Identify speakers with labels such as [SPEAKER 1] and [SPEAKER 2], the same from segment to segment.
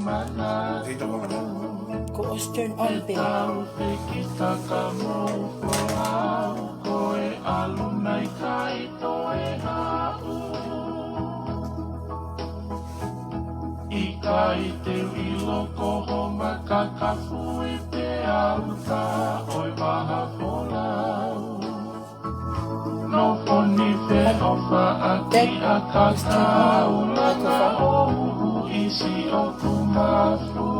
[SPEAKER 1] Dito ko na.
[SPEAKER 2] Kuos turn on pin.
[SPEAKER 3] Ikai te ilo koho makakafu e te auta oi maha polau. No foni fe ofa aki a kakau langa ohu isi o kumafu.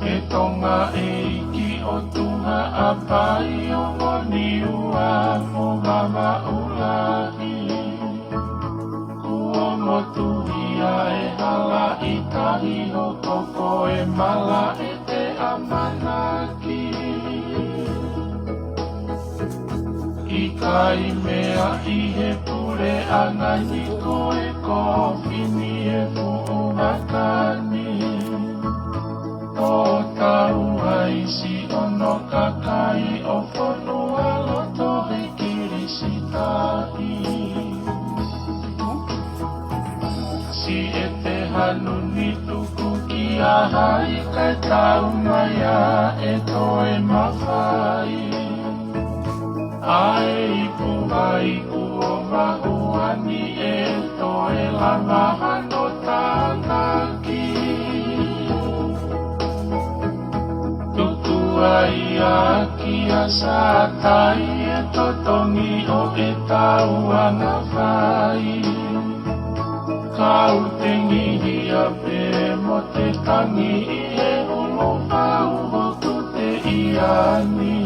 [SPEAKER 3] E tonga e iki o tunga apai o ngoni ua mo mama ulahi. Motuhia e hala i tahi ho koko e mala e te amanaki. I kai mea i he pure ana ni ko e kofini e fuumakani. O tau haisi ono kakai o whanua loto he kirisitahi. Si e te hanu ni tuku ki a hai kai tau mai a e toe mawhai. Ai ipu mai ku o mahuani e toe lama hano tānaki. Tuku ai a ki a sātai e totongi o e tau ana whai. Kau te ngihia pe mo te tangi i e ulo whau hoku te iani.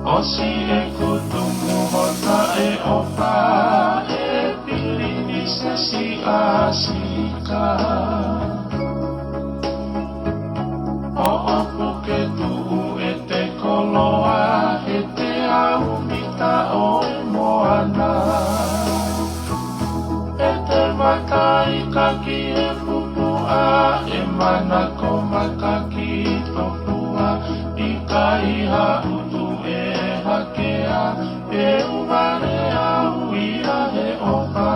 [SPEAKER 3] Osi e kutumu hota e opa e pilini se si asika. O opu ke tuu e te koloa he te au mita o e moana. Makai kaki e pupua e mana ko makaki topua i kai hautu e hakea e umare au ia he opa.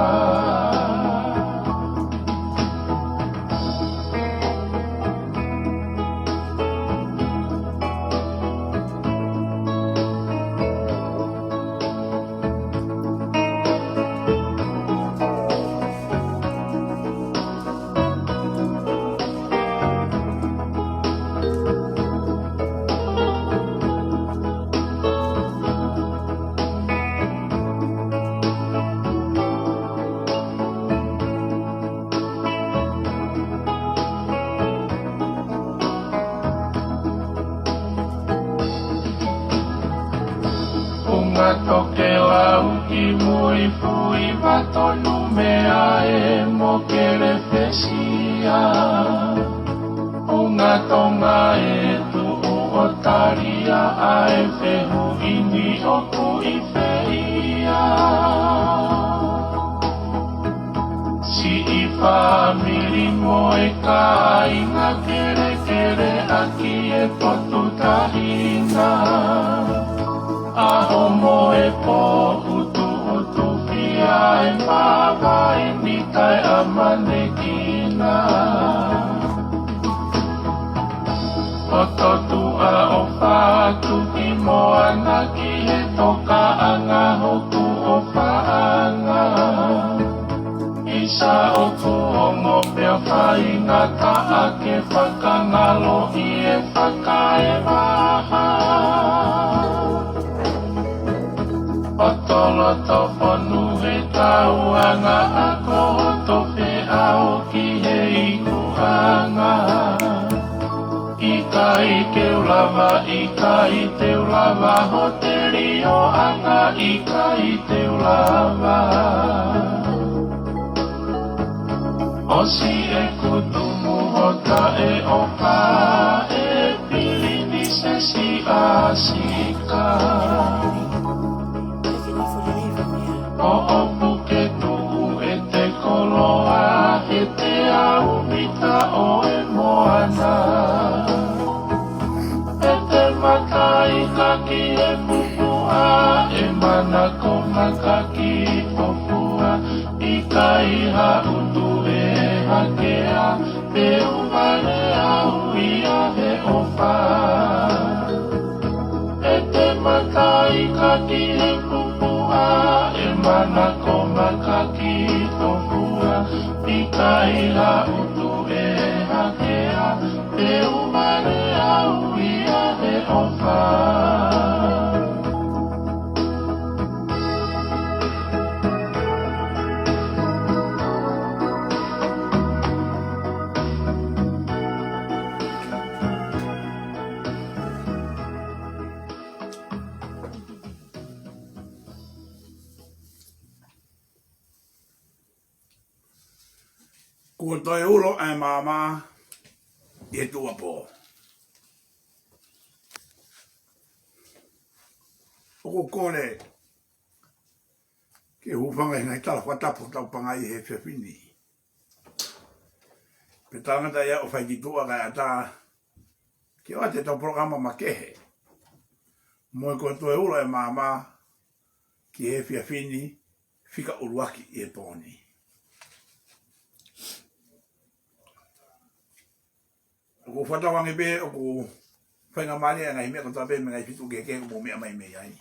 [SPEAKER 3] Unga toke lau ki mui fui matonu mea e mo kere whesia. Unga tonga e tu o taria a e whehu ini o ku i whehia. Si i whamiri mo e ka inga kere kere aki e potu tahina. Aho mo e po utu utu fia e mama e nitai amane kina. Oto tua o whātu ki mo ana ki he toka anga hoku o whaanga. Isa o kuongo pia whainga ta ake whakangalo i e whakae waha. Otolo to whanu he tauanga a koho to whea o ki he ikuanga. Ika i ke ulawa, ika i te ulawa, ho te rio anga, ika i te ulawa. Osi e kutumu hota e opa, e pilini se si asika. O opu ke tuhu e te koloa, he te au mita o e moana. E te makai kaki e pupua, e mana ko makaki popua. iha utu e hakea, pe umare au ia he ofa. E te matai ka ki he pupua, e mana ko makaki tofua, ika iha utu e hakea, pe umare au ia he ofa.
[SPEAKER 1] Kua toi ulo e mama i he tua pō. Oko kore ke hupanga i ngai tala whatapu tau panga i he whiawhini. Pe tangata ia o whai ki tua kai ata ki o te tau programa makehe. Moi kua toi ulo e mama ki he whiawhini whika uruaki i he pōni. Oko whatawangi be oko whainga mani a ngai mea kota be me ngai whitu ke mo mea mai mei ai.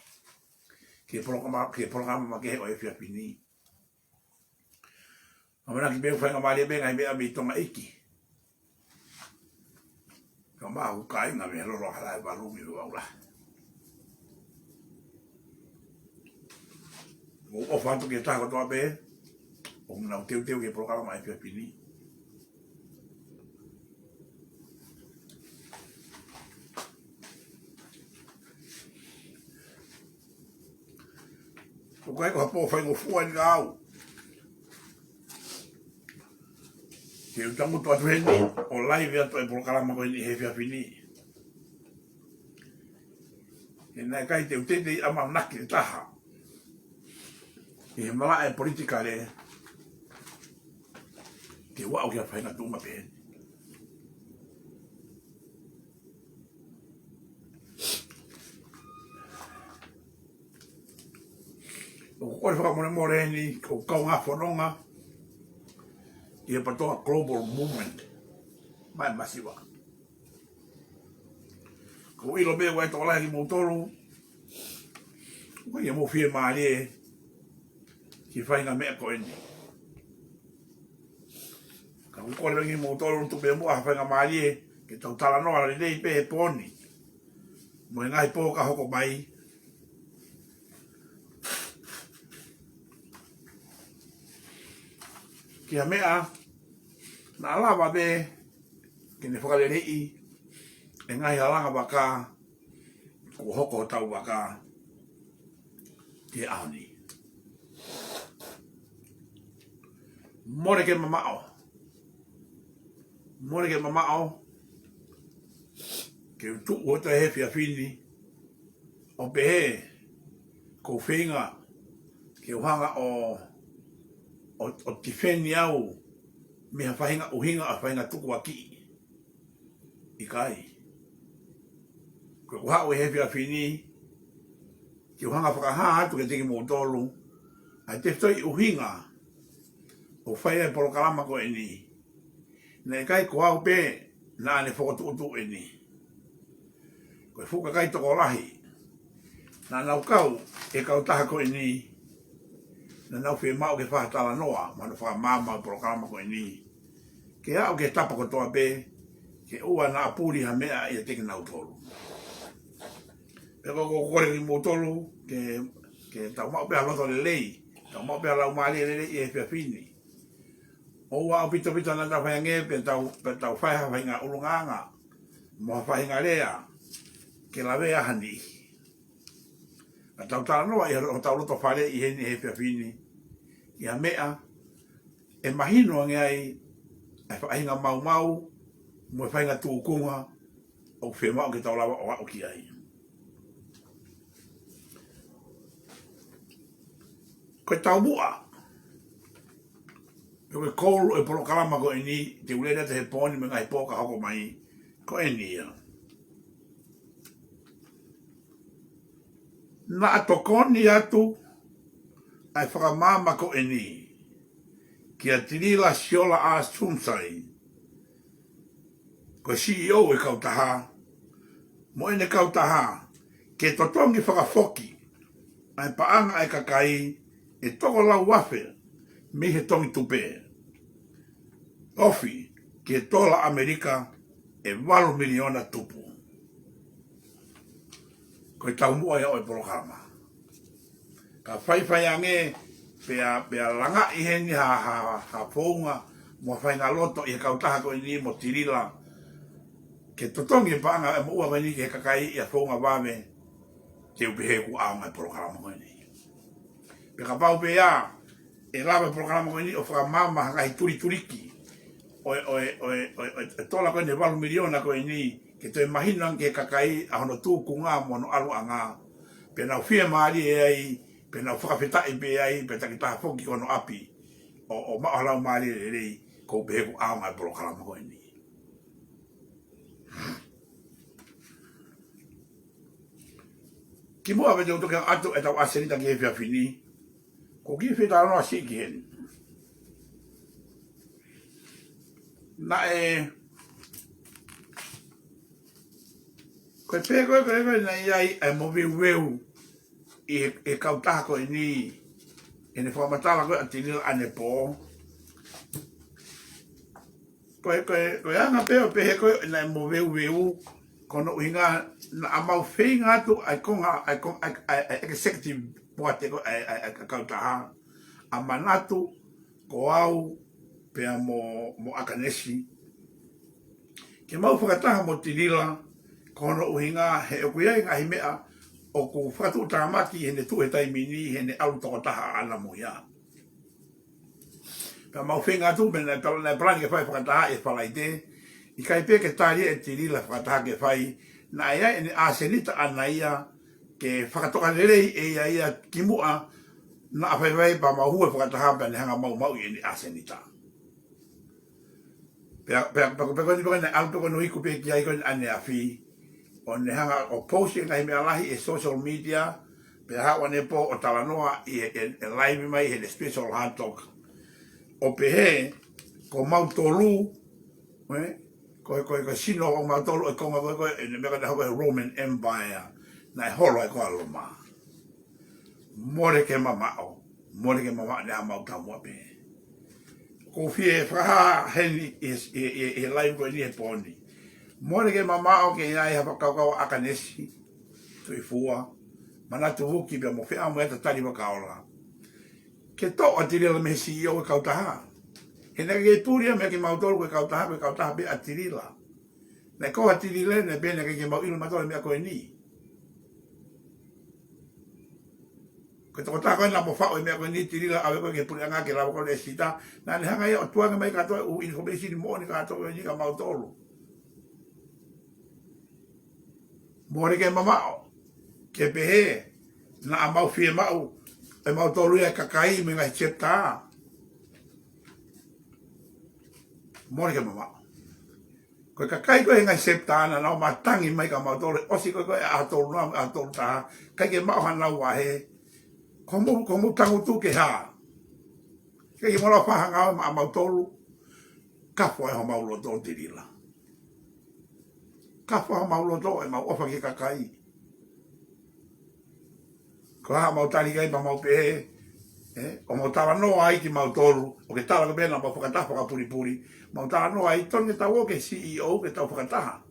[SPEAKER 1] Ke programa makehe o e whiawhini. Amana ki be whainga mani be ngai mea mi tonga iki. Ka maa hukai nga me roro harai walungi waula. O whantu ke taha kotoa be, o mnau teu ke programa e whiawhini. O kai ko hapo whaingo fua ni au. Ke utangu tua tuheni, o live ato e programa ko ni he whiawhini. E nai kai te utete i ama naki te taha. E he mala e politika le, ke wao kia whainga tunga pehen. O kore whakamone more ni, o kau ngā whanonga, i he patoa global movement, mai masiwa. Ko ilo me wai tō lahi mō toru, ko ia mō whie maare, ki whainga mea ko eni. Ka kore wengi mō toru tu pe mua whainga maare, ke tau tala noa ri nei pe he pōni. Mo e ngai pō ka hoko mai, kia mea, na alawa be, ke ne whakarerei, e ngai halanga waka, ko hoko tau waka, te aoni. More ke mamao. More ke mamao, ke utu uota he whiawhini, o pehe, ko whinga, ke uhanga o tifeni au me ha whahinga uhinga a whahinga tuku a ki i kai. Koe uha o e hewi a whini ki uhanga whakaha atu ke teki mō tolu a te whtoi uhinga o whaia e porokalama ko e ni. Nei kai ko au pe nā ne whakotu utu e ni. Koe whuka kai toko lahi nā nau kau e kau taha ko e ni. Na nau whi mau ke whahatala noa, manu wha māma programa ko ni. Ke au ke tapa ko toa pe, ke ua na apuri ha mea i a teki nau tolu. Pe ko kore ki mō tolu, ke tau mau pe haloto le lei, tau mau pe halau maari le lei i e whiawhini. O ua au pito na tau whainge, pe tau whaiha whainga urunganga, mo whainga rea, ke la wea hani. A tau tala noa i ho tau roto whare i heni he whiawhini. Ia mea, e mahino ngai e whainga mau, mo e whainga tūkunga, o whemau ke tau lawa o ki ai. Koe tau mua. Koe kouru e porokalama ko e ni, te ulera te he pōni me ngai pōka hoko mai, ko e ni ia. Na atokoni atu, ai whakamama ko e ni, Kia tirila siola a sumsai. Ko CEO e kautaha. Mo ene kautaha. Ke totongi whakafoki. Ai paanga e kakai. E toko lau wafe. Me he tongi tupe. Ofi. Ke tola Amerika. E 8 miliona tupu. Ko i tau mua ia o e porokama. Ka whaiwhai ange. Pea langa i heni ha pounga. Mua whainga loto i he kautaha ko i ni mo tirila. Ke totongi paanga e mo ua wani ke kakai i a pounga wame. Ke upehe ku aonga e porokama ko i ni. Pe ka pau pe ia. E lawa e porokama ko i ni o whakamama hanga hi turiki. O tola ko i ne 8 miliona ko i ni. Ke toi mahina ke kakai a hono tūku ngā mono alu a ngā. Pe nau whia maari e ai. Pe nau whakawhetai pe ai. Pe taki taha whoki kono api. O maahalau maari e rei. Ko upehe ku aonga e porokama ko i ni. Ki mua vete utoke atu e tau aserita ki e whia whini. Ko ki whita anoa si ki hen. Na e... Koe pē koe na iai e movi weu e kautaha ko i ni. E ne whamatala koe a tinila ane pō. Koe anga pēo pēhe koe na e movi weu. Kono uhinga na amau whenga atu ai konga executive poate ko ai kautaha. A manatu ko au pea mo akanesi. Ke mau whakataha mo tinila. Kono uhinga he okuia ngahi mea. O ku whakatu utamaki hene tu he taimini hene alu tokotaha ana mo ia. Pea mau whenga atu mena na plani ke whai whakataha e whalaite. I kai pe ke tari e tirila whakataha ke whai. Na ia ene asenita ana ia. Ke whakatoka nerei e ia kimua. Na awhaiwai pa mahua whakataha pe ne hanga mau i ene asenita. Pea peko ni peko na alu peko no iku pe ki ai koe ane a whi. O ne hanga o posting ngahi mea lahi e social media. Pea hawa ne po o talanoa i live mai he special hard talk. O pehe ko mau tolu. Ko sino o mau tolu e konga koe e ne meka ne hoko e Roman Empire. Na e holo e koa loma. More ke mamao. More ke mamao ne ha mau tamua pehe. Ko fie whaha heni e live koe ni he poni. Mone ke mamao ke ia e hapa kaukau akanesi. Tui fua. Manatu huki bea mo whea mo eta tari wa kaola. Ke to a tirila me CEO e kautaha. He neka ke puria me ke mautoro koe kautaha be a tirila. Ne koha tirile ne be neka ke mau ilu matore mea koe ni. Koe toko tā koe na mo whao e mea koe ni tirila awe koe ke puria ngā ke rawa koe le sita. Na ne hanga ia o tuanga mai katoa u information mo ni katoa ni ka mautoro. Mone ke mamao. Ke pehe. Na amau fie mau. E mau tolu ia kakai me ngai chepta. Mone ke mamao. Koe kakai koe ngai chepta na nao matangi mai ka mau tolu. Osi koe a tolu na a tolu taha. Kai ke mau hanau wahe. Komu tangu tu ke ha. Kai ke mola whahangau ma mau tolu. Kapo e ho mau lo tolu tirila. Kafa mau loto e mau ofa ke kakai. Ko ha mau tali kai pa mau pehe. O mau tala no ai ki mau tolu. O ke tala ke bena mau whakataha whaka puri. Mau tala no ai tonge tau o ke CEO ke tau whakataha.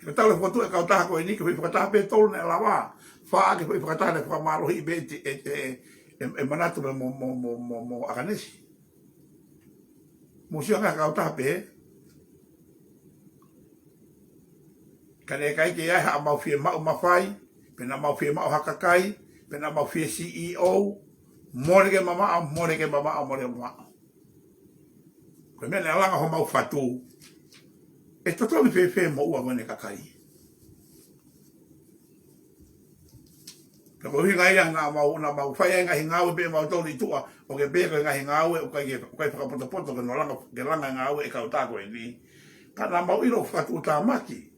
[SPEAKER 1] Ke tala whakatu e kautaha ko e ni ke whakataha pe tolu ne lawa. Whaa ke whakataha ne whakamarohi i be e manatu me mo akanesi. Musio ngā kautaha pehe. Kane kai ke ia ha mau fie mau mawhai, pena mau fie mau hakakai, pena mau fie CEO, more ke mamao. Koe mene alanga ho mau whatu. E totomi whewhe mo ua mene kakai. Ka kohi ngai na mau whai ngahi ngāwe pe mau tōri tua, o ke pēko ngahi ngāwe, o kai whakapotopoto ke langa ngāwe e kautako e ni. Ka na mau iro whatu tā maki.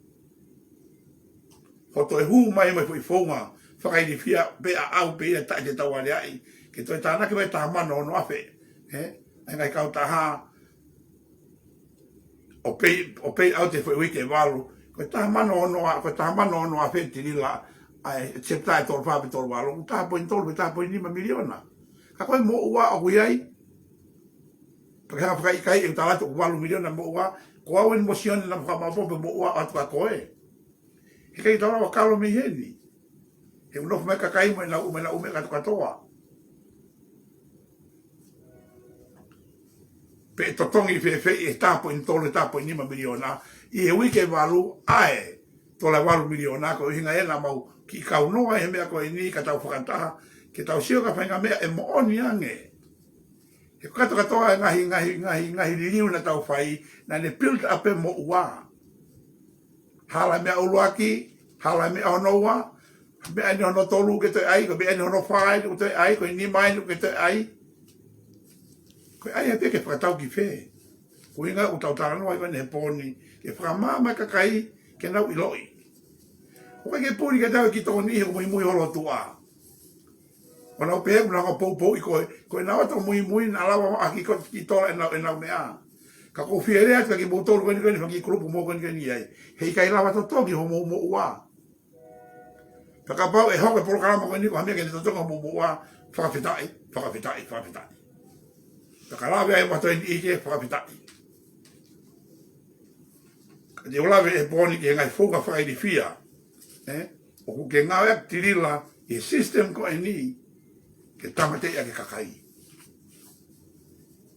[SPEAKER 1] Ko toi hu mai fui fonga whakairi fia pe a au pe ia tae te tawari ai. Ke toi tānaki mai tā mana ono afe. Ngai kau taha o pei au te whi ke walu. Ko taha mano ono a wheti nila ai te tai tolu whape tolu walu. Taha poin tolu, taha poin 5 miliona. Ka koe mo ua o hui ai. Pakanga whakai kai e talatu 8 miliona mo ua. Ko au en mosione na whamapope mo ua atu ka koe. He kei tawa wa kalo mi heni. He unofu me kakai mo na ume katoa. Pe totongi fe e tapo in tole tapo 5 miliona I e wike walu ae tola 8 miliona ko hinga ena mau ki kau noa e mea ko e ni ka tau whakataha ke tau sio ka whainga mea e mooni ange he kato katoa ngahi liliu na tau whai na ne build up e mo ua hala mea uluaki hala mea honoa mea ni hono tolu ke te ai ko mea ni hono whai ke te ai ko ni mai ke te ai ko ai ape ke whakatau ki whē. Ko inga u tau tarano ai wane he pōni, ke whakamama kakai ke nau iloi. Ko kai ke pōni ke tau ki tōni he ko mui holo tua. Ko nau pehe kuna ngā pou i koe, ko e nau ato mui na alawa aki ki tōra e nau mea. Ka ko whiere atu ki mōtoro kani whaki kurupu mō kani ai. Hei kai lawa to toki ho mō ua. Whakapau e hoke polo karama kani ko hamea ke te totonga mō ua, whakawhitai. Takalawe ai mato ni ike whakapitaki. Ka te olawe e pōni ke ngai whonga whakai di whia. O ku ke ngau ea tirila i system ko e ni ke tamatei a ke kakai.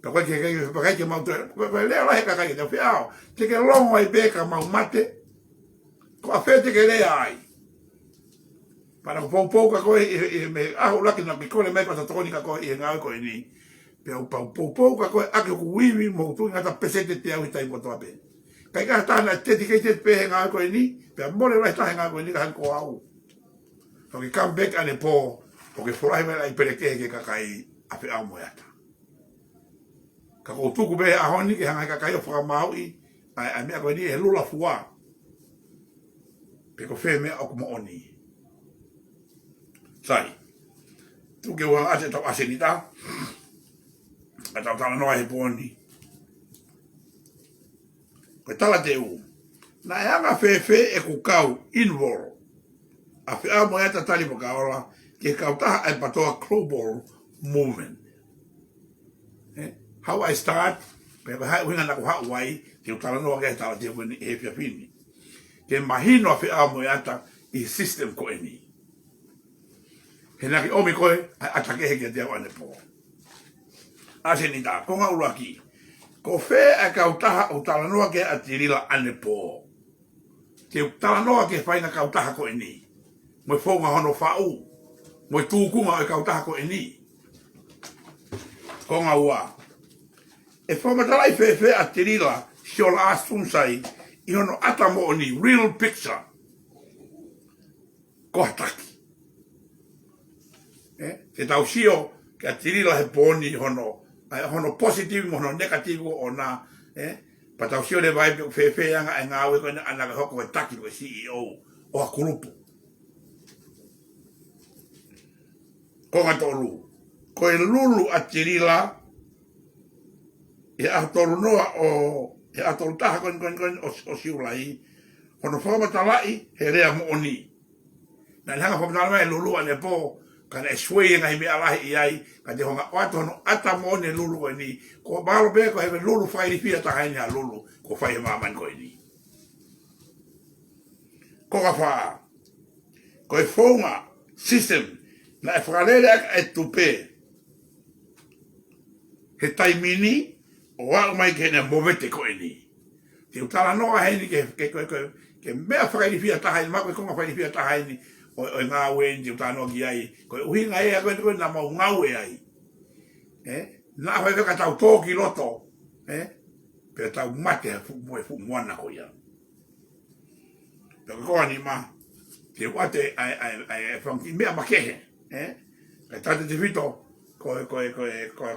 [SPEAKER 1] Ka koe ke kakai ke mau tue. Koe lea lahe kakai ke te whiao. Te ke longo ai beka mau mate. Ko a whete ke lea ai. Para ko pou ka koe i me ahu laki na ki kone mai pata toni ka koe i ngau ko e ni. Pe au pau ka koe ake ku wiwi mo tu ngata pesete te au hitai mo toa pe. Kai ka tana teti kei te pe ngā koe ni, pe a mole lai tahe ngā koe ni ka hanko au. So ki come back ane po, o ke whorai mea i pereke ke kakai a pe au moeata. Ka kou tuku be a honi ke hangai kakai o whakamau i, a mea koe ni e lula fua. Pe ko whē mea o kuma oni. Sai, tuke ua ase tau ase ni ta. A tau tala noa he pōni. Koe tala te u. Na e anga whewhe e ku kau inworo. A whia mo ea tali po kaola ke kau taha e patoa global movement. How I start, pe ko hai winga na ko hau wai, ke tala noa ke tala te u ni e whia pini. Ke mahino a whia mo ea ta i system ko e ni. He naki omi koe, atake he ke te au ane po. Ase ni tā, konga uraki. Ko whē a kautaha o talanoa ke a tirila ane pō. Ke talanoa ke whaina kautaha ko e ni. Moe whonga hono whau. Moe tūkunga o kautaha ko e ni. Konga ua. E whamatalai whē a tirila sio la asunsai I hono ata mo o ni real picture. Koha taki. Ke tau sio ke a tirila he pōni hono positive mo hono negative o na pa tau sio le vai fe anga e ngā ue koe ana ka hoko e taki koe CEO o a kurupu. Konga tolu. Koe lulu a tirila e a tolu noa e a tolu taha koe o siulai hono whamatalai he rea mo oni. Na hanga whamatalai e lulu ane po kana e sway ngai me alahi ai ka te honga wato no ata mo ne lulu ni ko balo be ko he lulu fai fia ta haini a lulu ko fai mama ko ni ko ka fa ko e fonga system na e fralele e tupe he taimini o wa mai ke ne movete ko ni te utala no a heni ke me fai fia ta haini ma ko fai fia ta haini o ngā uen te utano ki ai, koe uhinga e a koe na mau ngau e ai. Nā whai weka tau tōki loto, pe tau mate moe fu moana ko ia. Peka koa ni ma, te wate ai whanki mea makehe, kai tate te whito, koe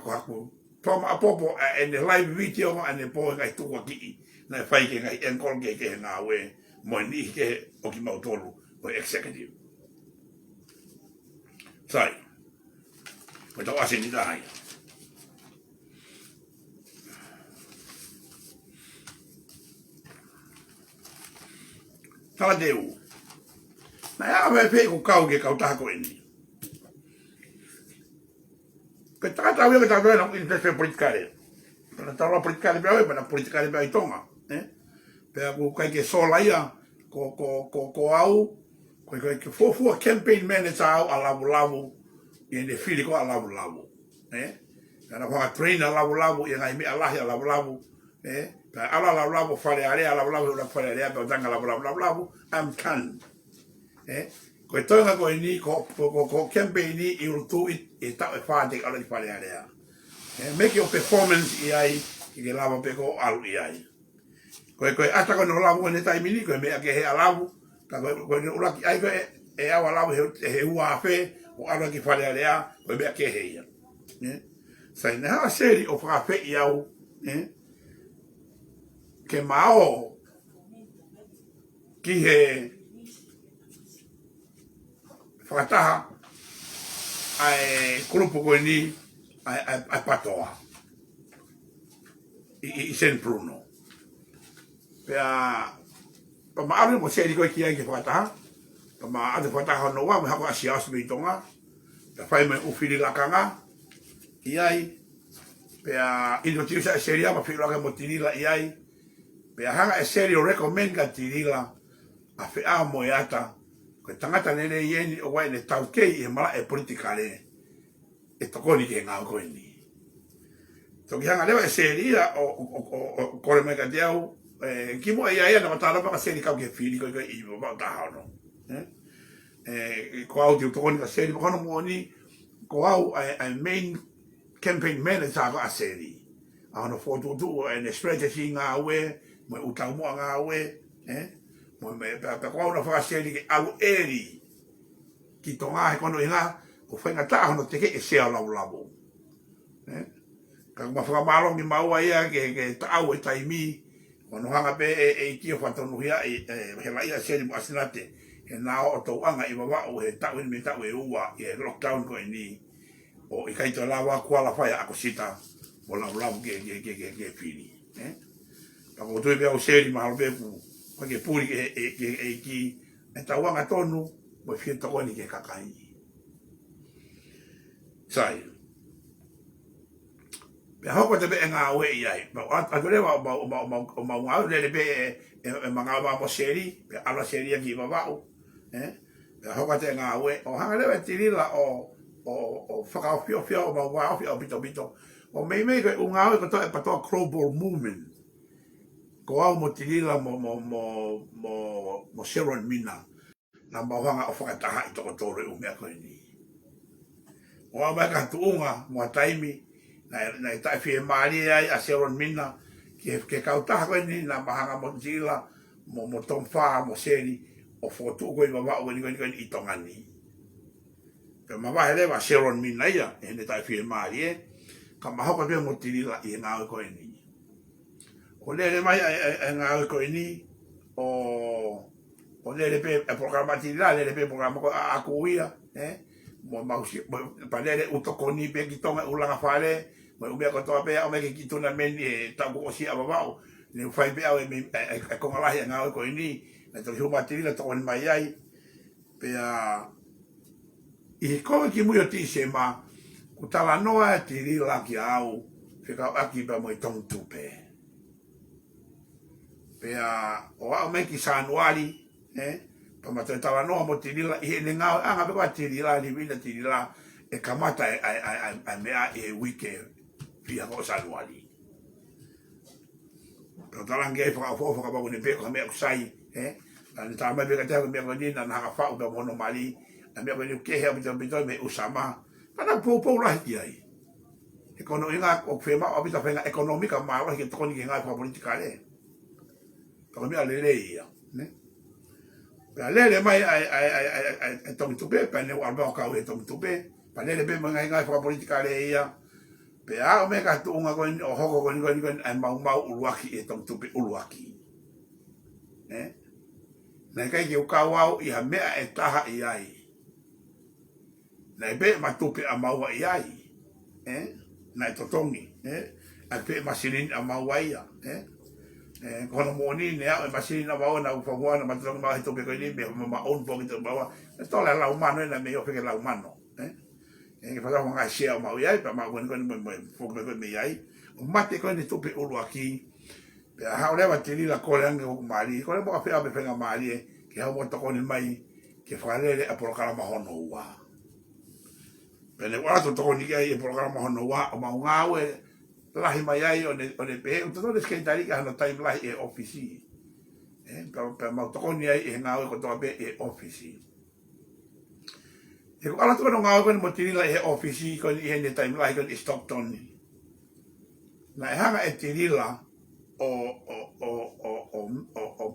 [SPEAKER 1] haku. Toma apopo e ne live video ma ane po ngai tukua ki, na whai ke ngai enkol ke ngā ue, moe ni ke o ki mau tolu, koe executive. Sai, koe tau ase ni tā hai. tala deu. Na ia me pe ko kau ke kau taha ko ini. Ke taka tau ke tau na interese politikare. Pana tau politikare pe pana politikare pe itonga, pe aku kai ke sola ia ko au ko ke fofu campaign manager au alavu e fili ko alavu, kana fa train alavu ia ngai me alahi alavu, ka alavu fale are alavu la fale are pe tanga alavu am kan, ko tonga ko ni ko campaign ni i rutu e ta e fa de ala fale are, make your performance ai ke lava pe ko alu ai. Ko ata ko no lavu ne tai mini ko me ke he alavu ka ko ula ki ai ko e awa lavu he ua fe o ala ki fale alea ko me ke he ia sai na seri o fa fe iau ke mao ki he fakataha ai grupo ko ni ai patoa i sen Bruno pea pa maaru mo seri ko ki ai ke fakataha pa maaru fakataha no wa me hako asia asbe tonga ta fai me ufili la kanga iai pea ino tiu sa seria ma filo ka motinila iai pea hanga e serio recommend ka tirila a fe a moiata ko tangata nene yeni o wai ne tau kei e mala e politikale e tokoni ke ngau ko ni to ki hanga lewa e seria o kore me ka diau kimo ia na matara pa seri ka ke fili ko i ba ta no ko au tiu tokoni ka seri ko no mo ni ko au ai main campaign manager ko aseri ano foto tu en strategy nga we mo utamo nga we mo me pa ko na fa aseri ke au eri ki tonga ko no ina o fa nga ta no te ke se ala labo ka ma fa malo mi mau ia ke ta au e taimi ono hanga pe e ki fa to no ia e la ia aseri mo asinate e na o to anga i baba o e ta we me ta we ua e lockdown ko ni o i kai to lava kwa la fai a cosita o la ke fini pa ko tu be o seri ma be ku ko ke puri ke ki e ta wanga tonu mo fi to ni ke kakai sai be ho ko te be nga we ai ba a dole ma nga le be e manga ba mo seri be ala seri ki baba o be ho ko te nga we o hanga le tirila o whakaofio o mawawhio o pito o mei ko unga ko to e patoa global movement ko au mo tirila mo Sharon Mina na mawanga o whakataha i toko tore o mea koe ni o a mai ka tuunga mo taimi na i tai fie maari ai a Sharon Mina ke kautaha koe ni na mahanga mo tirila mo tomwha mo seri o fotu koe mawa o ni i tongani ke mawa hele wa Sharon Mina ia e ne tai fie maari ka mahoko pe mo tirila i ngā koe ni o lele mai e ngā koe ni o lele pe e programa tirila lele pe programa ko a kuia mo mausi pa lele utokoni pe ki tonga ulanga fale mo ubia ko toa pe o me ki tuna meni e ta ko si ababao ni fai pe au e ko ngala ia ngā koe ni na to huma tirila to on mai ai pe a i koe ki mui o ti se ma ku tala noa e tirila ki au whika aki pa mo i tong tupe pe a o au me ki sanuari pa mato e tala noa mo tirila i ne ngau anga pe kwa tirila ni vina tirila e kamata e mea e wike pia ko sanuari pero tala nge whaka whaka pa kone pe kwa mea kusai ni tama pe ka te haka mea kone na haka whau pe mono mali na mea kone ke hea pito me usama ana po la ai e kono inga o fema o bita fenga economica ma wa ke tokoni ke nga fa politika le ko mi ale le ia ne pa le mai ai tong tupe pa ne wa ba ka we tong tupe pa le be nga fa politika le ia pe a o me ka tu nga ko o hoko ko ni ai mau uluaki e tong tupe uluaki na kai ke o ka wa i ha mea e taha i ai na be matupe a maua i ai na totongi a pe masilin a maua ia kono mo ni ne a masini na bawa na ufawa na matlo ma hito pe ko ni be ma on po to bawa to la umano na me yo pe la umano que fa nga share ma ya pa ma gon gon mo fo ko me yai o mate ko ni to pe o aquí pe ha ora va tiri la ko nga ko mari ko mo pe a pe nga mari que ha mo to ko ni mai que fa le a programa hono wa pe le wa to ko ni ai programa hono wa o ma nga we la hi mai ai o ne pe o to no que tari ka no time la e office pe ma to ko ni ai nga we ko to pe e office e ko ala to no ngau ko mo tiri la e office ko ni ne time la ko Stockton na hanga e tiri la o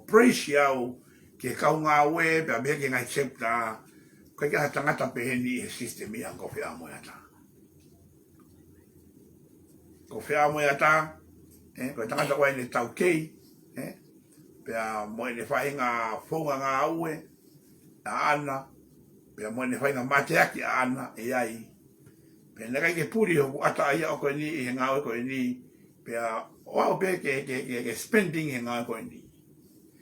[SPEAKER 1] preciao que ka nga we pe be ke nga chepta ko ke ha tanga ta pe ni system ya ko fe amo ya ta ko fe amo ya ta ko tanga ta wa ni tau kei pe mo ne fa nga fonga nga we ana pe mo ne fai na mate aki ana e ai pe na ke puri o ata ai o ko ni e nga o ko ni pe o pe ke spending e nga ko ni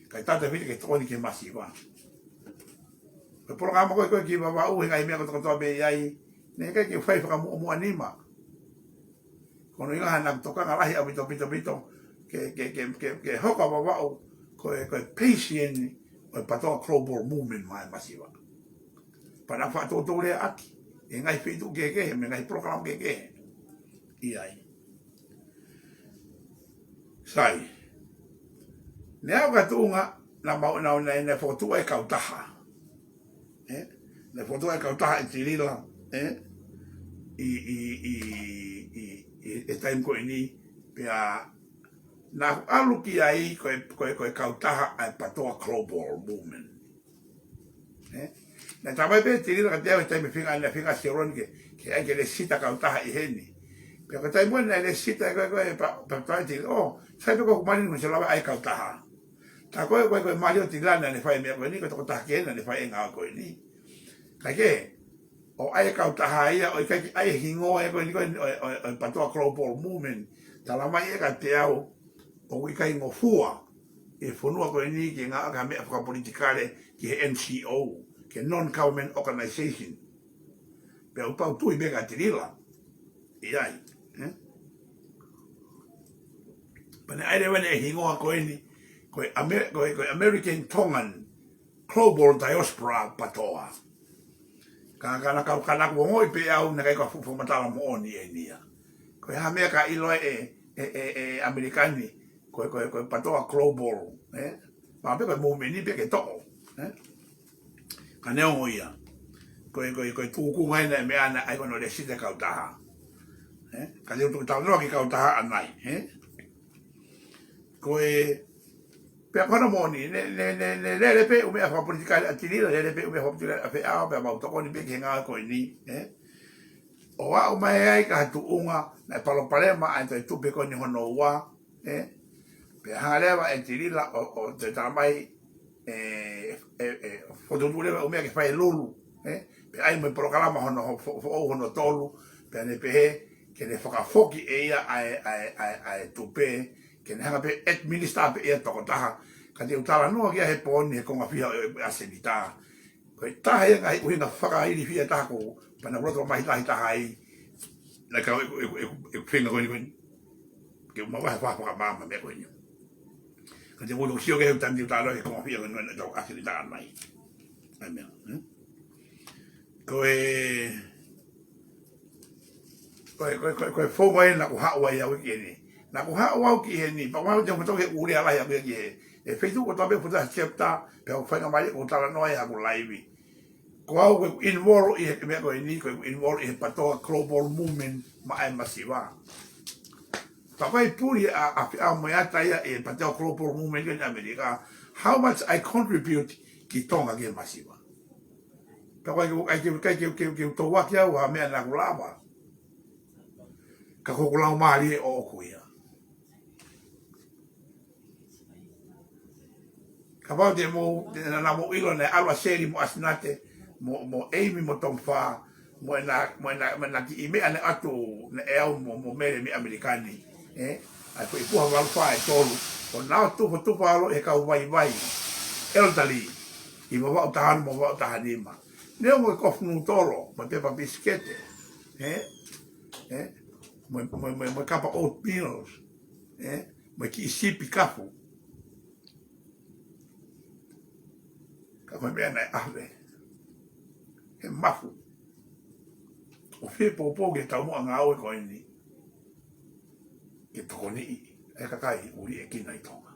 [SPEAKER 1] ka tata vile ke to ni ke masiva pe programa ko ki ba o nga i me ko to be ai ne ke fai fa mo anima kono nga na toka nga lahi a bito ke hoka ba o ko patient o pato global movement mai masiva para fa to le aki e ngai fitu ke me ngai program ke ai sai ne ava tunga na mau na ne foto e kautaha ne foto e kautaha e tirila e time ko ni pe a na aluki ai ko kautaha e pato global movement na tabai pe tiri ka te te me finga seron que hay que necesita kautaha i heni pero que tai buena necesita pa ti sai ko mani no se lava ai kautaha ta ko mario tirana ne fai me ko ni ko ta ke ne fai nga ko ni ka ke o ai kautaha ia o ka ai hingo e ko ni ko pa to global movement ta la mai ka te au o ka ngo fua e fonua ko ni que nga ka me ka politikale que NCO que non-government organization pero pau tu i bega tirila i ai pane aire wene e hingoa ko eni ko American Tongan Global Diaspora patoa kana ko i pe au na kai ko fu matala mo oni e nia ko ha me ka ilo e americani ko patoa global ma pe ko mo meni pe ke to kane o ia ko tu ku ngai na me ana ai kono le sita kautaha ka le tu ta no ki kautaha anai ko pe kono moni le pe o me fa politika atiri le pe o me fa politika fe a pe ma to ko ni pe ki nga ko ni o wa o mai ai ka tu unga na palo palema ai tu pe ko ni hono wa pe ha le va atiri la o te tamai foto dure o me que fai lulu pe ai me programa hono tolu pe ne pe que ne foca foki e ai tupe que ne ha pe administrar pe e tokota ka te utala no que he poni con a fia asenita ko ta he ai uina foca ai fia ta ko pa na roto mai ta ai la ka e finga ko ni que mo va fa mama me ko ni que te vuelvo si yo que tan diutalo que como fío que no es así de tal mai amen ko fo mai na ko hawa ya ki ni na ko hawa ki ni pa ma te ko ke uri ala ya ki e feito ko tabe futa chepta pe o fa mai ko tala no ya ko live ko au involve e me ko ni ko involve e pato global movement ma ai masiva Papai puri a moyata ia e pateo global movement in America. How much I contribute ki tonga ke masiva. Papai ke to waki au ha mea na kulava. Ka kokulau mari o kuia. Ka pau te mo na mo ilo ne alwa seri mo asinate mo Amy mo tomfa mo na ki ime ane atu ne eo mo mere mi Amerikani ai ko ipu ha fa e tolu O nao tufa alo e kau vai. El tali. I mo wau tahan mo wau tahanima. Neo mo kofunu tolo. Ma pepa biskete. Mo kapa oatmeals. Mo ki isipi kafu. Kapa mea nai ahwe. He mafu. O whi popo ke tau mua ngā oe koe ni. Ke toko ni i. E kakai uri e kina i tonga.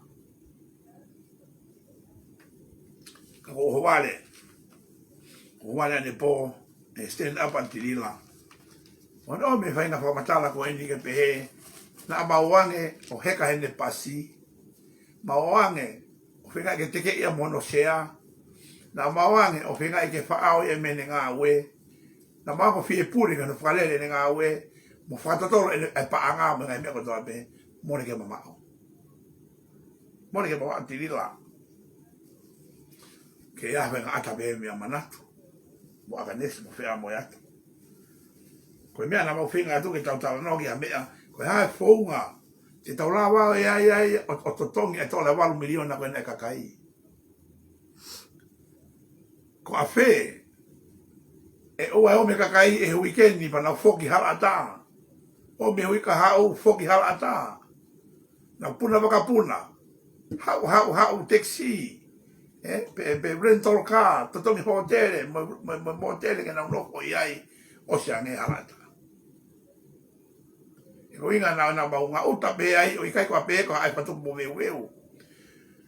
[SPEAKER 1] Ka ko hoale. Hoale ane po. E stand up antirila. O no me whainga whamatala koe ni ke pehe. Na mauange o heka hene pasi. Mauange o whinga ke teke ia mono sea. Na mauange o whinga ke whaao e mene ngā we. Na mako fie puri ka no whalele ne ngā we. Mo whatatolo e paanga mo ngai mea kotoa pe. Mone ke mamao. Mone ke mamao antirila. Ke ia whenga ata behe mea manatu. Mo aka nesi mo whea mo yata. Koe mea na mau whinga atu ke tau tala nogi a mea. Koe hae whounga. Te tau la wao e o totongi e tola 8 miliona koe ne kakai. Ko a whee. E oa o me kakai e weekendi pa na foki hala ata. O me hui ka hau foki hala ata. Na puna waka puna. Hau taxi. Pe rental car. Totongi hotele. Motele ke na unoko iai. O se ange hala ata. E ko inga na maunga uta pe ai. O ikai kwa pe ko ai patupu me weu.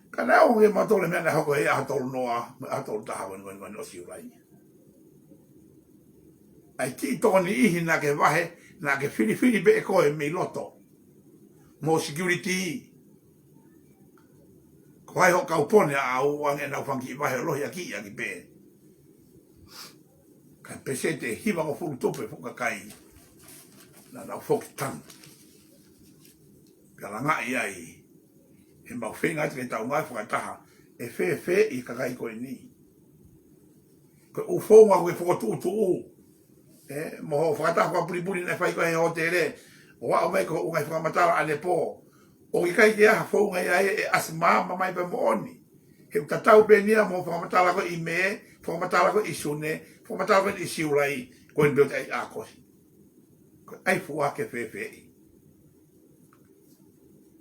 [SPEAKER 1] Ka na o nge matole mea na hoko hea hatolu noa. Hatolu taha wani o siurai. Ai ti toni ihi na ke wahe, na ke whiri be e koe me loto. Mo security. Ko hai ho kaupone a uange na ufangi wahe lohi aki a ki pe. Ka pese te hiwa ko furu tope fuka kai. Na ufoki tang. Pia nga ai. E mau whenga te ke tau ngai whakataha. E whe i kakai koe ni. Koe ufonga koe whakatu mo whakataha kwa puripuri na whai koe he hotere. O wao mai ko ungai whakamatara ane po. O ki kai ke aha whaunga ia e asma mai pe mo oni. He utatau pe nia mo whakamatara ko i me, whakamatara ko i sune, whakamatara ko i siurai, koe ni beote ai ākosi. Koe ai fua ke whewhei.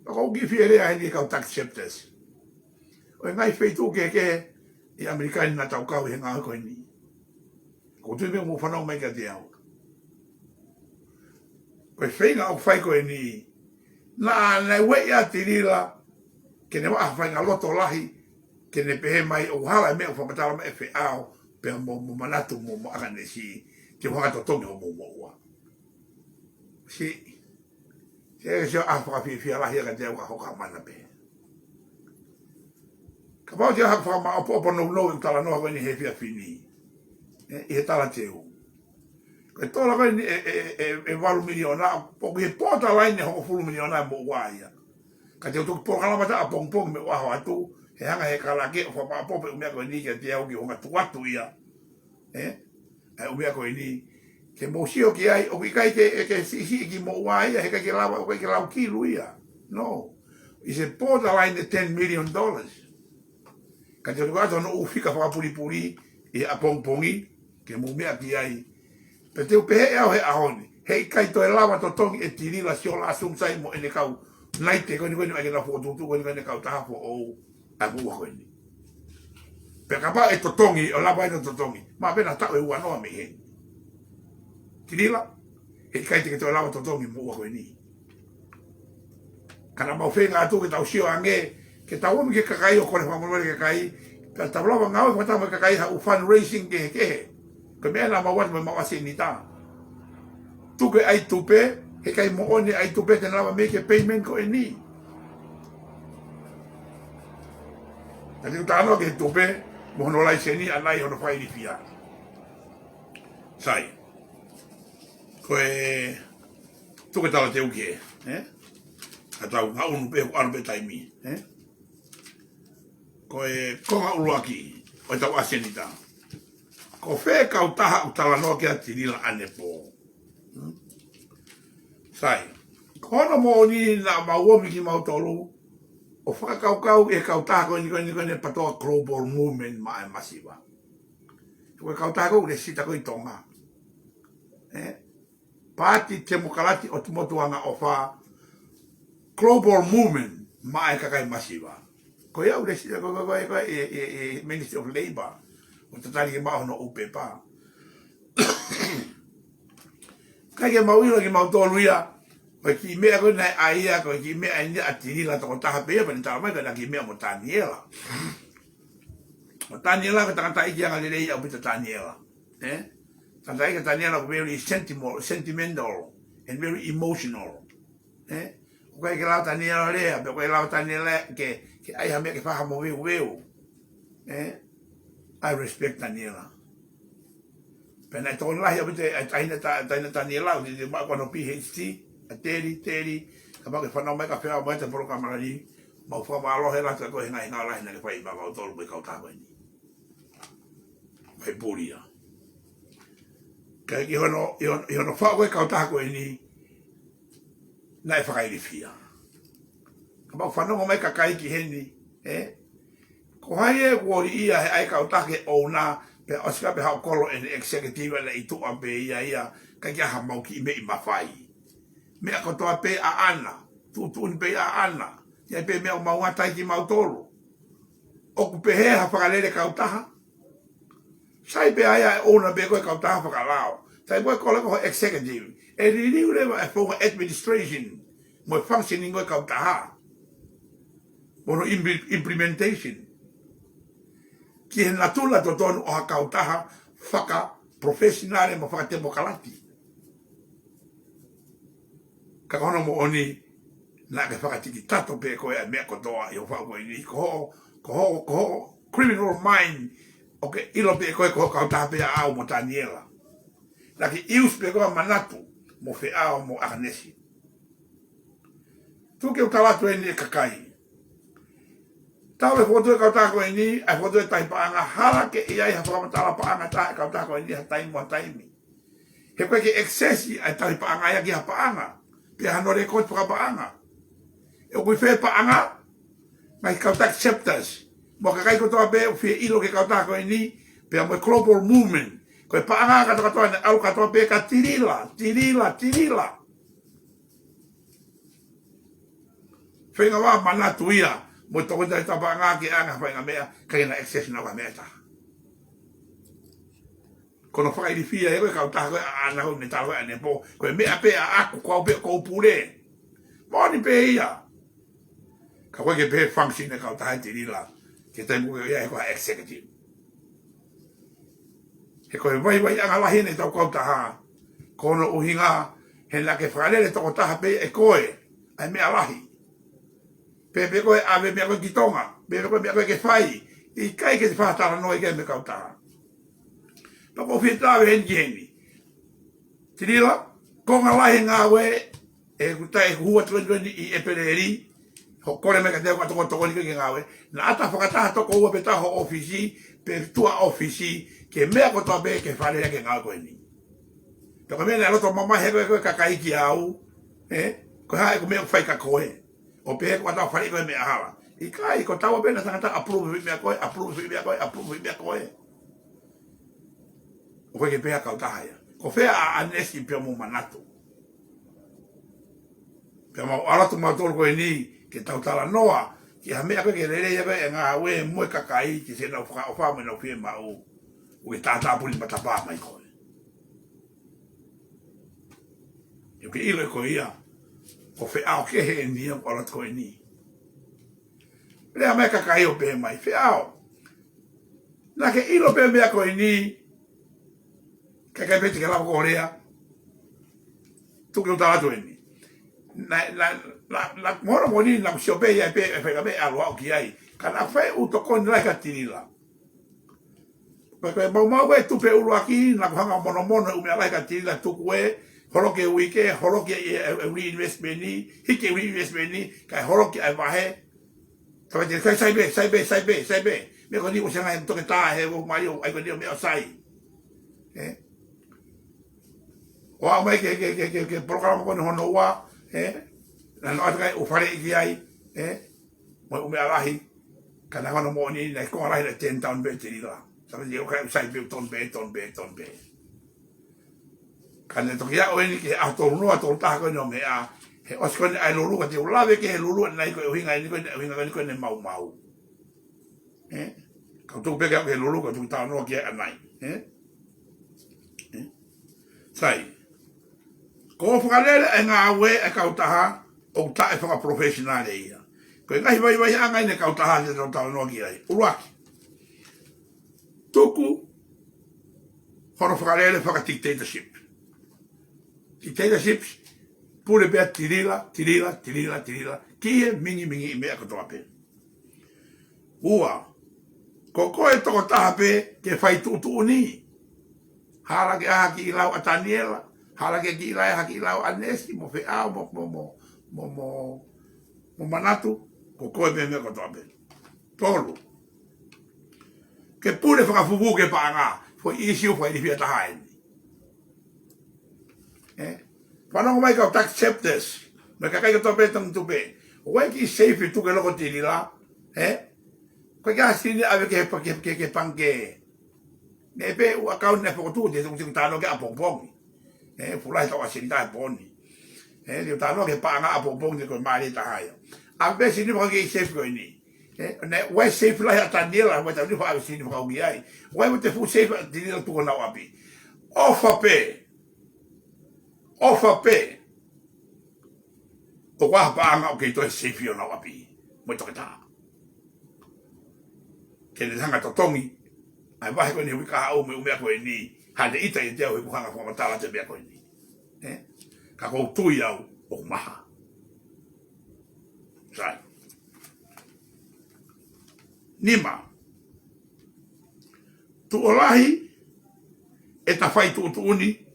[SPEAKER 1] Ko uki whiere a heni kau tax chapters. O e ngai wheitu ke i Amerikani na tau kau i he ngā koe ni. Ko tui mea mo whanau mai ka te au. Koe whainga au whai koe ni. Nā nei wei a te rira. Ke ne waa whainga loto lahi. Ke ne pehe mai o hala e mea o whamatala me e whi au. Pea mo manatu mo akane si. Te whakato tongi o mo ua. Si. Se se a whakawhiwhia lahi a ka te au ka hoka mana pe. Ka pao te aha whakama opo no i tala noa koe ni he whia whini. I he tala teu. Koe tola koe ni e 8 miliona, po he pōta laine hoko 10 miliona mo waia. Ka teu tuki pōkala mata a pong me waho atu, he hanga he kalake o whapa apope umea koe ni ke te au ki honga tuatu ia. Umea koe ni, ke mōsio ki ai, o ki kai ke sisi ki mo waia, he kai ke lawa, o kai ke lau kilu ia. No. I se pōta laine $10 million. Ka teu tuki ato no ufika whakapuripuri, i a pongpongi, ke mo mea ki ai. Pe teu pehe au he ahoni. Hei kai to e lawa to tongi e tirila si o la asumsai mo ene kau. Naite koe ni koe ni ake na whotutu koe ni koe ni kau taha po ou. A mua koe ni. Pe kapa e to tongi, o lawa e to tongi. Ma pena tau e ua noa me he. Tirila. Hei kai te ke to e lawa to tongi mo ua koe ni. Kana mau whenga atu ke tau sio ange. Ke tau omi ke kakai o kore whamonore ke kai. Ka tau lawa ngau ke matama kakai ha u fundraising ke he. Ke mea na mawat me mawasi ni ta. Tuke ai tupe, he kai mo one ai tupe te nawa make payment ko e ni. Tati utano ke tupe, mo hono lai se ni anai hono whai ni fia. Sai. Koe, tuke tala te uke, a tau nga unu pe anu pe taimi, Koe, konga uluaki, o tau aseni ta. Ko whē kau taha u tala noa kia tirila ane po. Sai. Kono mo ni na mauomi ki mautolu, o o whakakaukau e kautaha koe ni patoa global movement ma e masiwa. Koe kautaha koe sita koe tonga. Pāti te mokalati o te motuanga o wha global movement ma e kakai masiwa. Koe au re sita koe e Ministry of Labour o te tari ke maho no upepa. Kai ke mauiro ke mautolu ia, koe ki mea koe nei aia, koe ki mea ni atirila toko taha pea, pa ni taha mai koe ki mea mo Taniela. Mo Taniela ko tangata iki anga lirei au pita Taniela. Tangata iki Taniela ko very sentimental and very emotional. Ko kai ke lau Taniela lea, pe koe lau Taniela ke aiha mea ke whaha mo weu. I respect Taniela. Pena tōn lahi o te taina Taniela o te mako no PhD, a teri, ka mako whanau mai ka whea mai te poro kamarari, mau whamalohe rata koe hinga lahi na ke whai maka o tolu mai kautawa ni. Mai pūria. Kai ki hono wha koe kautaha koe ni, na e whakairi fia. Ka mako whanau mai ka kai ki heni, ko hai e kuori ia he ai kautake o na pe osika pe hao kolo en executive le itu a pe ia ka kia ha mau ki me i mawhai. Mea ko toa pe a ana, tutun pe a ana, ia pe mea o maungatai ki mautoro. Oku pe he ha whakalere kautaha. Sai pe aia e ona pe koe kautaha whakalao. Tai koe kole ko executive. E ririu rewa e whonga administration, mo e functioning koe kautaha. Mono implementation. Ki he natula to tonu o ha kautaha whaka professionale mo whaka te mokalati. Ka kono mo oni na ke whaka tiki tato pe koe a mea kotoa i o whaka koe ni. Ko ho criminal mind o ke ilo pe koe ko kautaha pe a au mo Taniela. Na ki ius pe koe manatu mo fe ao mo akanesi. Tu ke o talatu e ni e kakai. Tau e whotu e kautako e ni, e whotu e taipaanga hala ke iai ha whakamatala paanga ta e kautako e ni ha taimi wa taimi. He koe ke excessi e taipaanga ia ki ha paanga, pe hanore koe whakapaanga. E o kui whee paanga, mai kautak chapters, mo ka kai kotoa pe o whie ilo ke kautako e ni, pe a moe global movement, koe paanga katoa ne au katoa pe ka tirila. Whenga wā manatu ia, mo toko tai tapa ngā ki anga whainga mea, kai na excess na wa mea ta. Kono whakairi fia e koe kautaha koe ana hau ne talo e ne po, koe mea pe a aku kau pe kou pure. Moni pe ia. Ka koe ke pe function e kautaha e tirila, ke tai muke ia e koe executive. He koe vai anga lahi ne tau kautaha, kono uhinga, he la ke whakalele toko taha pe e koe, ai mea lahi. Pepe koe ave mea koe ki tonga, pepe koe mea koe ke whai, i kai ke te whaatara noi ke me kautaha. Pako whitawe heni. Tirila, konga lahi ngā we, e kutai hua tuendweni i epereri, ho kore me ka teo kwa toko ni ke ngā we, na ata whakataha toko ua pe taho ofisi, pe tua ofisi, ke mea kotoa pe ke whalea ke ngā koe ni. Pako mea na roto mamahe koe kakaiki au, koe hae ko mea whai ka koe. O pe ko ata fari ko me hala. I kai ko tawa pena tangata approve me koe. O koe ke pea kautaha ia. Ko fea a anesi pia mo manatu. Pia mau alatu mautoro koe ni ke tautala noa. Ki ha mea koe ke rere ia koe e ngā we moe kakai ki se na o wha me na fie mau. Ue tata puli matapa mai koe. Yo ke ilo koe ia. O fe ao ke he ni o ala koe ni. Lea mea kakai o pe mai, fe ao. Na ke ilo pe mea koe ni, kakai peti ke lapa korea, tuke utala tue ni. Na mora mo ni, na msio pe ia pe, e whaika me alo au ki ai, ka na whai utoko ni lai ka tirila. Koe mau e tupe ulu aki, na kuhanga mono umea lai ka tirila tuku e, horoke uike, horoke reinvestment ni, hike reinvestment ni, kai horoke ai wahe. Tawa te kai sai be. Me ko ni usanga e toke tā he o mai o ai ko ni o me o sai. O au mai ke programa ko ni hono ua, na no atkai o whare iki ai, mo me alahi kana kono mo ni na ko alahi na 10 town be tiri la sa me yo ka sai be ton be kana to ya o ni ke a to no a to ta ko no me a he os ko ai lulu ka te ulave ke lulu na ko hinga ni ko ne mau ka to be ka lulu ka tu ta no ke anai sai ko whakalele e ngā we e kautaha o ta e whaka professional e ia. Ko e ngahi vai anga ine kautaha te tau tau noki ai. Uruaki. Tuku whaka whakalele whaka dictatorship. Dictatorships pure bea tirila. Kie mingi i mea katoa pe. Ua. Ko koe toko taha pe ke whai tuutu ni. Hara ke aha ki ilau a Daniela. Hala ke ki lai haki lau anesi mo fe au mo manatu ko koe me ko tobe. Tolu. Ke pure whakafubu ke paanga fo issue fo i fiata haini. Whanongo mai kau tax chapters. Me kakai ka tobe tang tupe. Oe ki safe tu ke loko tiri la. Koe ka sini ave ke pange. Ne pe u account ne fo tu de tung tano ke apongpongi. Fulai tau asinta e poni. Dio tano ke paanga a popong ni ko mari ta hayo. A be sini mo ke safe ko ni. Ne we safe la ta dila we ta ni fa sini mo ngi ai. We te fu safe dila tu ko na wapi. Ofa pe. O wa paanga o ke to safe yo na wapi. Mo to ta. Ke le hanga to tongi. Ai wa ko ni wi ka o me ko ni. Hade ita i te au hipuhanga whamatala te mea koe ni. Ka kou tui au o maha. Sai. Nima. Tu olahi e ta whai tu uni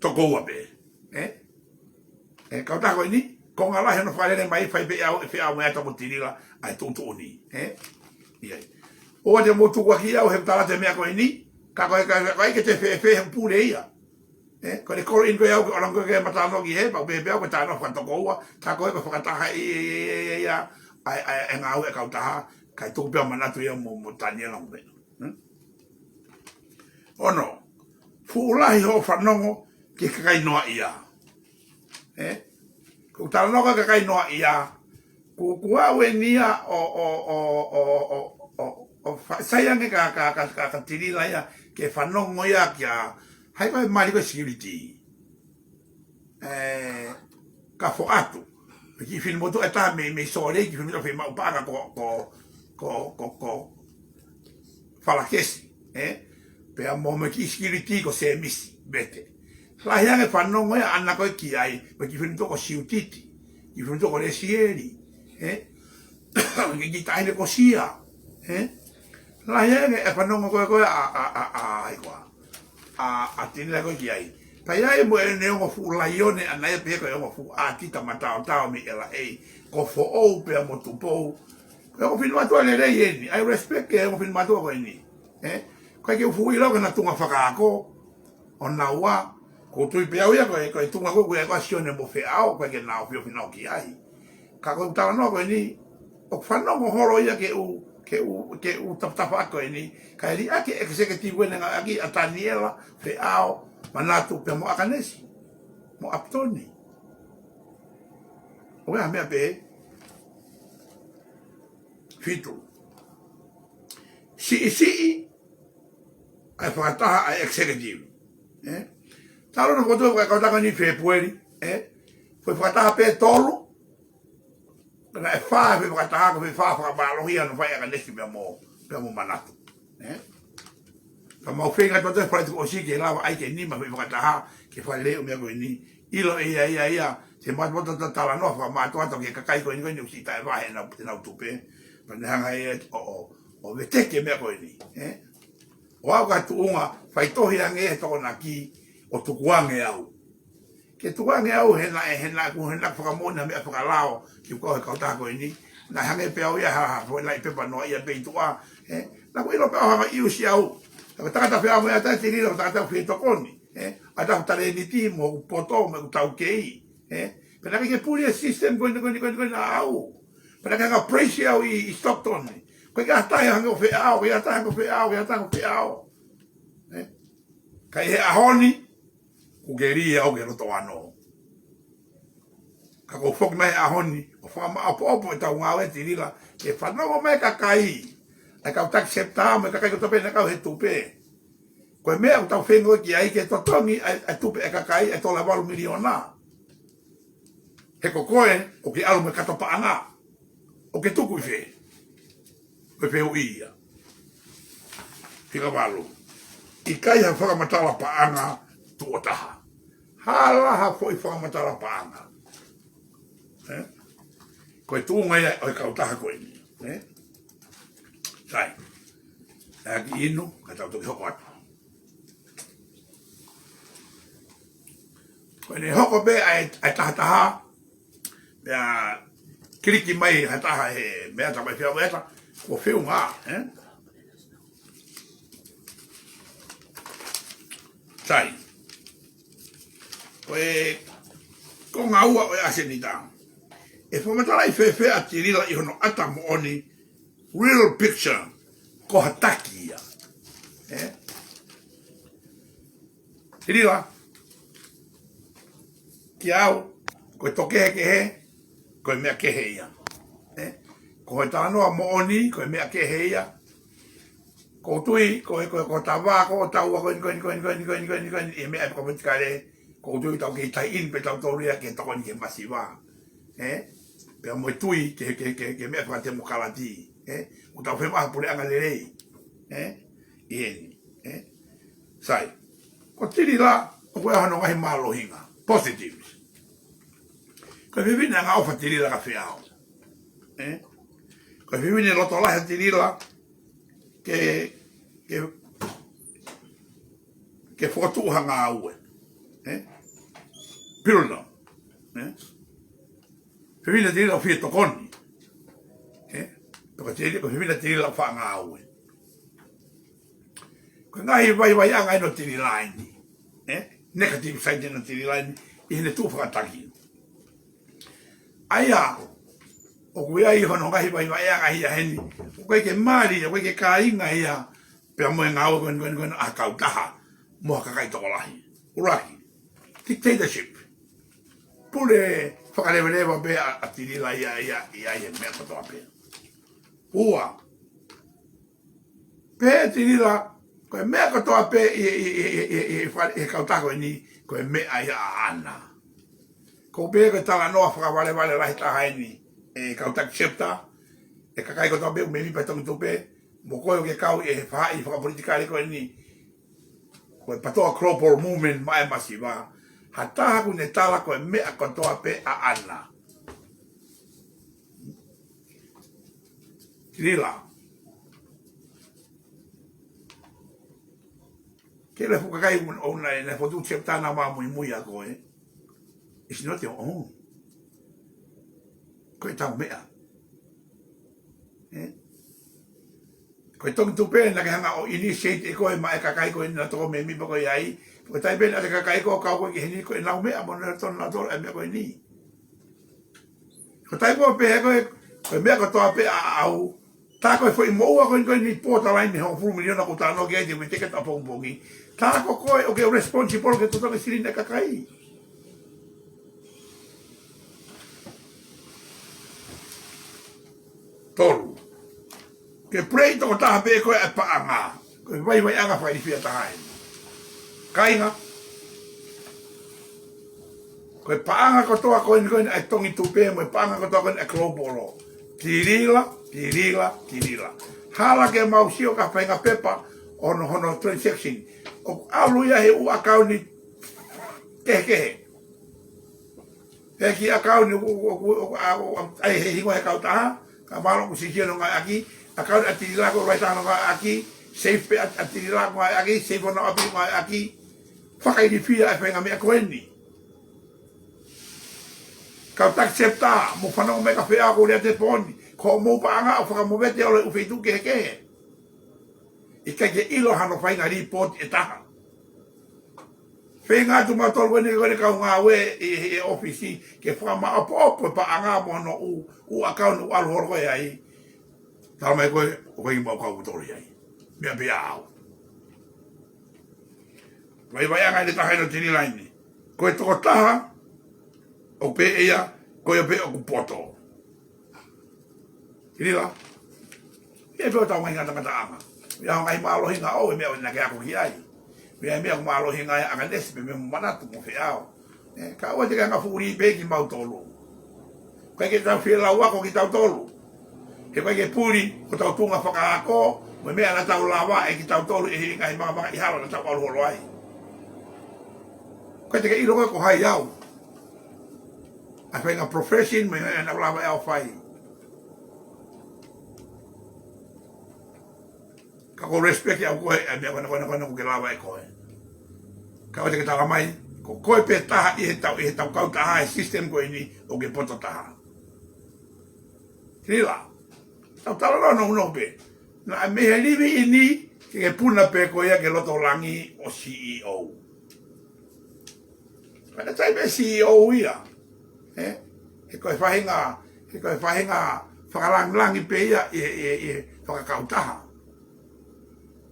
[SPEAKER 1] to koua pe. Kau ta koe ni, ko ngā lahi no whaere mai whai pe au e whi au mea tamo tirila ai tu uni. Iai. O te mo tuku aki au he tala te mea koe ni, ka koe ke te whe pūre ia. Ko le kore in koe au ke orang koe ke matano ki he, pau pepe au ke tāno whantoko ua, ka koe ka whakataha ia, e ngā au e kautaha, kai tuku pia manatu ia mo tania na mwena. Ono, fuulahi ho whanongo ke kakai noa ia. Ko tānoka kakai noa ia, kua ue nia o saiange ka tirila ia ke whanongo ia kia hai koe mari koe security ka fo atu ki whini motu e tā me sore ki whini motu maupanga ko whalakesi pea mo me ki security ko se misi bete lahiange whanongo ia ana koe ki ai me ki whini toko siutiti ki whini toko resieri ki taine ko sia la yenge e whanongo koe a tinila koe ki ai. Pai ai mo e neongo fu laione a naia pehe koe ongo fu a tita matao tao mi ela ei. Ko fo ou pea mo tupou. Koe ongo whinu matua le rei eni. I respect ke ongo whinu matua koe ni. Koe ke ufu i lau na tunga whakaako. O na ua. Ko tui pea uia koe tunga koe koe sione mo whe au. Koe ke nao pio whinu ki ai. Ka koe utawa no koe ni. O whanongo horo ia ke u taptapa ako ini kai ri ake executive wena aki Daniela fe ao manatu pe mo akanesi mo aptoni o ya me pe fitu si ai fata ai executive talo no koto ka ta ni fe pueri foi fata pe tolo na e wha pe whakataha ko pe wha whakabalohia no whai aka nesi pia mo manatu. Ka mau whenga tote whai tuku o si ke lawa ai ke nima pe whakataha ke whai leo mea koe ni. Ilo ia, se matmota tala noa whakamatua ke kakai koe ni koe ni usi tae wahe na utupe. Pane hanga e o veteke mea koe ni. O au ka tuunga whai tohi ange e toko na ki o tukuange au. Ke tuange au hena whakamona mea whakalao ki koe kautako ini. Na hange pe au ia hoi lai pepa noa ia pei tua. Na koe ilo pe au hanga iu si au. Ka takata whea mo ia tai tirilo, takata whea tokoni. A taku tare ni ti mo poto me tau kei. Pena ke puli system ko na au. Pena ka praise au I Stockton. Ko ka ta hanga fe au, ya ta hanga fe au, ya ta hanga fe au. Kai he ahoni ugeria au gero to ano. Ka ko fok mai ahoni, o fa ma opo ta ngawe tirila. Ke fa no me ka kai. Ai ka ta accepta, me ka kai ko to pe na ka he tupe. Ko me au ta fengo ki ai ke to tongi ai tupe e ka kai e to la valu miliona. He ko koe o ke alu me ka to pa anga. O ke tuku fe. Ko fe o ia. Fika valu. I kai ha whakamatala paanga tuotaha. Hala ha fo I whakamatala paanga. Koe tūnga ia o I kautaha koe ni. Sai. Nā ki inu, ka tau toki hoko atu. Koe ni hoko be ai tahataha. Mea kiriki mai hataha he mea tamai whia weta. Ko whiu ngā. Sai. Koe ko ngā ua o e ase ni tau. E whamatala I whewhe a tirila I hono ata mo oni real picture ko hataki ia. Tirila. Ki au. Koe toke he ke he. Koe mea ke he ia. Ko he tānoa mo oni. Koe mea ke he ia. Ko tui, ko tawa, ko taua, ko e mea e pakapatikare, ko tui tau ke tai in pe tau toria ke tau ni ke masiwa. Pea mo tui ke mea e pakate mo kalati. O tau whemaha pure anga lerei. Ieni. Sai. Ko tiri la, o koe hano ngahi malo hinga. Positives. Ko whiwine anga ofa tiri la ka whiao. Ko whiwine loto lahe tiri la, ke fotuha ngā ue. Pilno. Whiwina tiri la whia tokoni. Toka tiri ko whiwina tiri la wha ngā ue. Ko ngahi vai anga ino tiri laini. Negative side ino tiri laini. I hene tū whakataki. Aia, o kuia I hono ngahi vai anga hia heni. O koe ke maari, o koe ke kāinga hia. Pea moe ngā ua koen a kautaha. Moha kakai toko lahi. Uraki. Dictatorship. Pule whakarewerewa be a tirila ia he mea katoa pe. Ua. Pe tirila, koe mea katoa pe I kautaha koe ni, koe mea ia a ana. Ko pe koe tala noa whakawale lahi taha ni, kautaki septa, e kakai katoa pe, me mi pa tongi tupe, mo koe o ke kau e whaai whakapolitikari koe ni, koe patoa global movement mai masiwa, hataha ku ne tala koe mea katoa pe a ana. Tirila. Ke le fukakai una e le fotu septana ma mui a koe. It's not your own. Koe tau mea. Koe tongi tupe na ke hanga o initiate e koe ma e kakai koe na toko me mipa koe ai. Koe tai pena te kakai koe kau koe ki heni koe nau mea mo na tonu na tolo e mea koe ni. Koe tai koe pe koe mea koe pe a au. Tā koe fwoi moua koe ni pōta lai ni hong furu miliona ko tāno ki aiti me teke ta pōngpongi. Tā koe o ke responsible ke tutake sirina kakai. Toru. Ke prei toko taha pe koe e paanga. Koe vai anga whai whia taha e. Kainga. Koe paanga kotoa koe ni e tongi tupe mo e paanga kotoa koe e klopolo. Tirila. Hala ke mausio ka whainga pepa hono transaction. O alu ia he u akauni kehe. Heki akauni ai he hingo he kautaha. Ka maro ku sisio no ngai aki. Akauni atirila ko raita no ngai aki. Safe atirila ko ngai aki. Safe no api ngai aki. Whakai ni whia e whainga mea koe ni. Kau tak septa, mo whanau me ka whea ko rea te poni. Ko mo paanga o whakamowete o le uwhitu ke kehe. I kai ke ilo hano whainga report e taha. Whenga tu matol wene kau ngā we e ofisi ke whama opo pa anga mono u akau nu alhoro koe ai. Tala mai koe i mau kau utori ai. Mea pe au. Vai anga i te tahai no tini laini. Koe toko taha o pe ea koe pe o kupoto. Tini la. Mea pe o tau ngai ngata anga. Mea ngai maalohi ngā o e mea o nake ako ki ai. Mea mea kumalohi ngai anga nesi pe mea manatu mo whiao. Ka ua te kanga fuuri pe ki mau tolu. Kai ke tau whiela wako ki tau tolu. He kai ke puri ko tau tunga whakaako. Mo mea na tau lawa e ki tau tolu e hiri ngai mga i halo na tau aluholo ai. Kai te ke ilo koe ko hai au. A whenga profession me na lawa e au whai. Ka ko respect au koe e mea kona ke lawa e koe. Ka o te ke taga mai, ko koe pe taha i he tau kau taha e system koe ni o ke poto taha. Kila, tau tala no pe. Na me he liwi i ni ke puna pe koe ia ke loto langi o CEO. Kada tai pe CEO ia. He koe whahinga whakalangi pe ia e whakakau taha.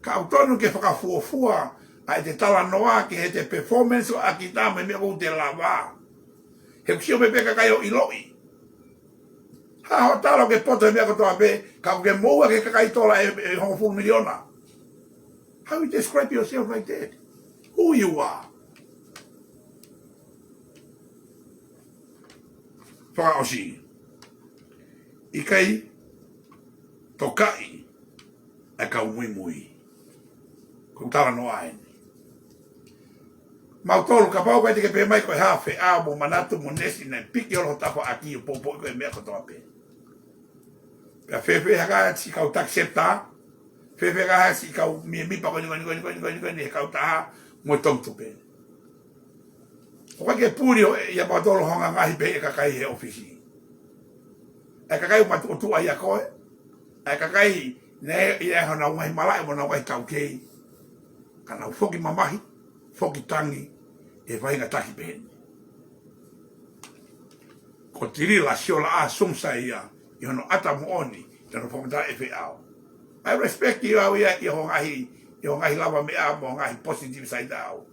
[SPEAKER 1] Ka autonu ke whakafuafua ai te tala noa ki he te performance o aki tama me o te lava. He kusio me peka kai o iloi. Ha ho talo ke poto me ko toa pe ka ke moa ke kai tola e hongo full miliona. How you describe yourself like that? Who you are? Whaka osi. Ikai tokai e kau mui. Kung tala noa e. Mau tolu ka pau kai te ke pe mai koe hawhi a mo manatu mo nesi na piki olo tapo aki o popo koe mea kotoa pe. Pea whewhe haka si kau taksepta, whewhe haka si kau mipa koe ni he kau taha mo tongtu pe. O kai ke puri o ia mau tolu honga ngahi pe e kakai he ofisi. E kakai matu o tua ia koe, e kakai ne ia hana ungahi malai mo na ungahi kau kei. Kana ufoki mamahi, foki tangi, e vainga tahi peheni. Ko tirila siola a sumsa ia, i hono ata mo oni, tano whamata e whi au. I respect you au ia, i ho ngahi lava me a mo ngahi positive side au.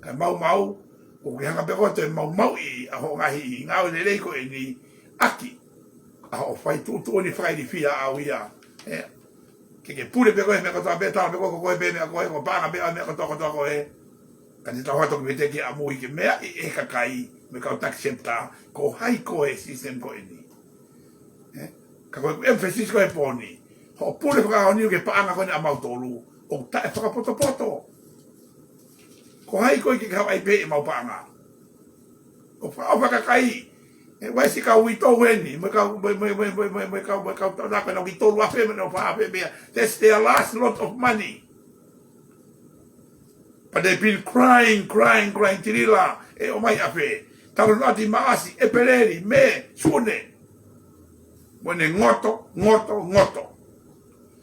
[SPEAKER 1] Kai mau, o ki hanga pekoto e mau i, a ho ngahi ngau le reiko e ni aki. A ho whai tutu ni whai di fia au ia. Ke pure pe koe me kotoa pe tala pe koe pe me koe ko panga pe me kotoa koe. Ka te tau hato ki te ki amui ke mea e kakai me kau taksepta ko hai koe system koe ni. Ka koe emphasis koe poni. Ho pure whaka honi ke paanga koe ni amau tolu. O ta e whakapoto. Ko hai koe ki kau ai pe e mau paanga. Ko whakakai. E wai si kau ito weni, me kau tau naka na ito lua fe me no wha fe mea. That's their last lot of money. But they've been crying, tirila, e o mai afe. Tau nati maasi, e pereri, me, sune. Mwene ngoto.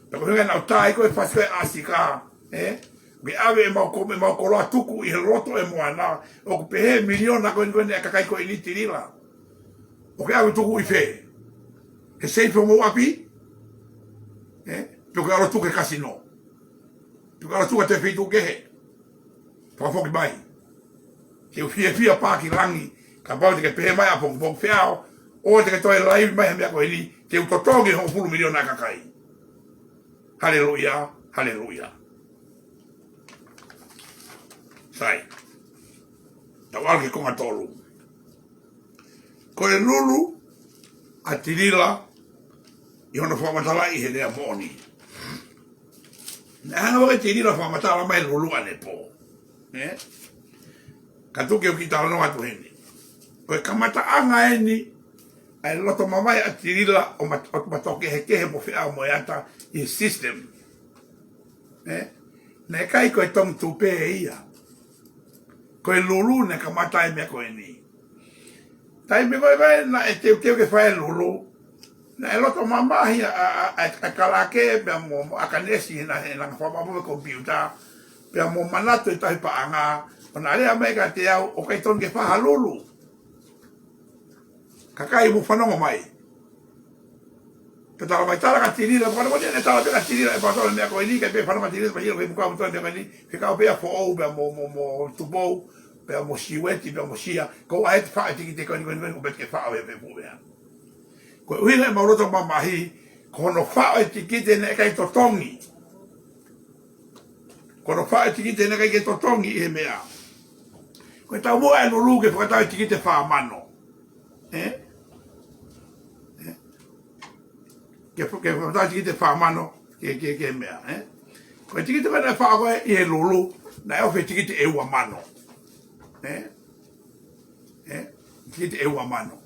[SPEAKER 1] Pero hinga nau tai koe paskoe asika, me ave e mau koloa tuku i he roto e moana, o ku pehe miliona koe e kakai koe ni tirila. O ke awe tuku i whee. He seipo mo api. Pio ke alo tuke kasino. Pio ke alo tuke te whitu kehe. Whakafoki mai. He u fia pāki rangi. Ka pau te ke pehe mai a pong whiao. O te ke toi laivi mai he mea koe ni. Te u totongi hongo fulu miliona kakai. Haleluia. Sai. Tau alke konga tolu. Ko e lulu a tirila i hono whamatala i he rea moni. Na hanga wake tirila whamatala mai lulu ane po. Ka tuke o ki tala no atu heni. Ko e kamata anga eni ai loto mamai a tirila o matoke he kehe mo whia mo eata i system. Na e kai ko e tong tupe e ia. Ko e lulu ne kamata e mea ko e ni. Tai me koe na e teu ke whae lulu. Na e loto mamahi a kalake pia mo a kanesi na whamamu me kompiuta. Pia mo manatu e tahi paanga Ona lea mai ka te au, o kai ton ke whaha lulu. Kakai mu whanonga mai. Pe tala mai tala ka tirira, mo kana ne tala pe ka tirira, e patala mea koe ni, kai pe whanonga tirira, pa hiro, kai mukau mutone mea koe ni, pe kau pea fo ou, pea mo tupou, pea mo siweti, pea mo sia, ko a te wha e tiki te koe ni koe ni, ko pete ke wha o e pe pumea. Koe uhinga e mauroto mamahi, ko no wha e tiki te ne kai totongi. Ko no wha e tiki te ne kai totongi e mea. Koe tau mua e lulu ke whakatau e tiki te wha mano. Ke whakatau e tiki te wha mano ke mea. Koe tiki te whakatau e wha koe i e lulu, na e ofe tiki te e ua mano. Tiki te e ua mano.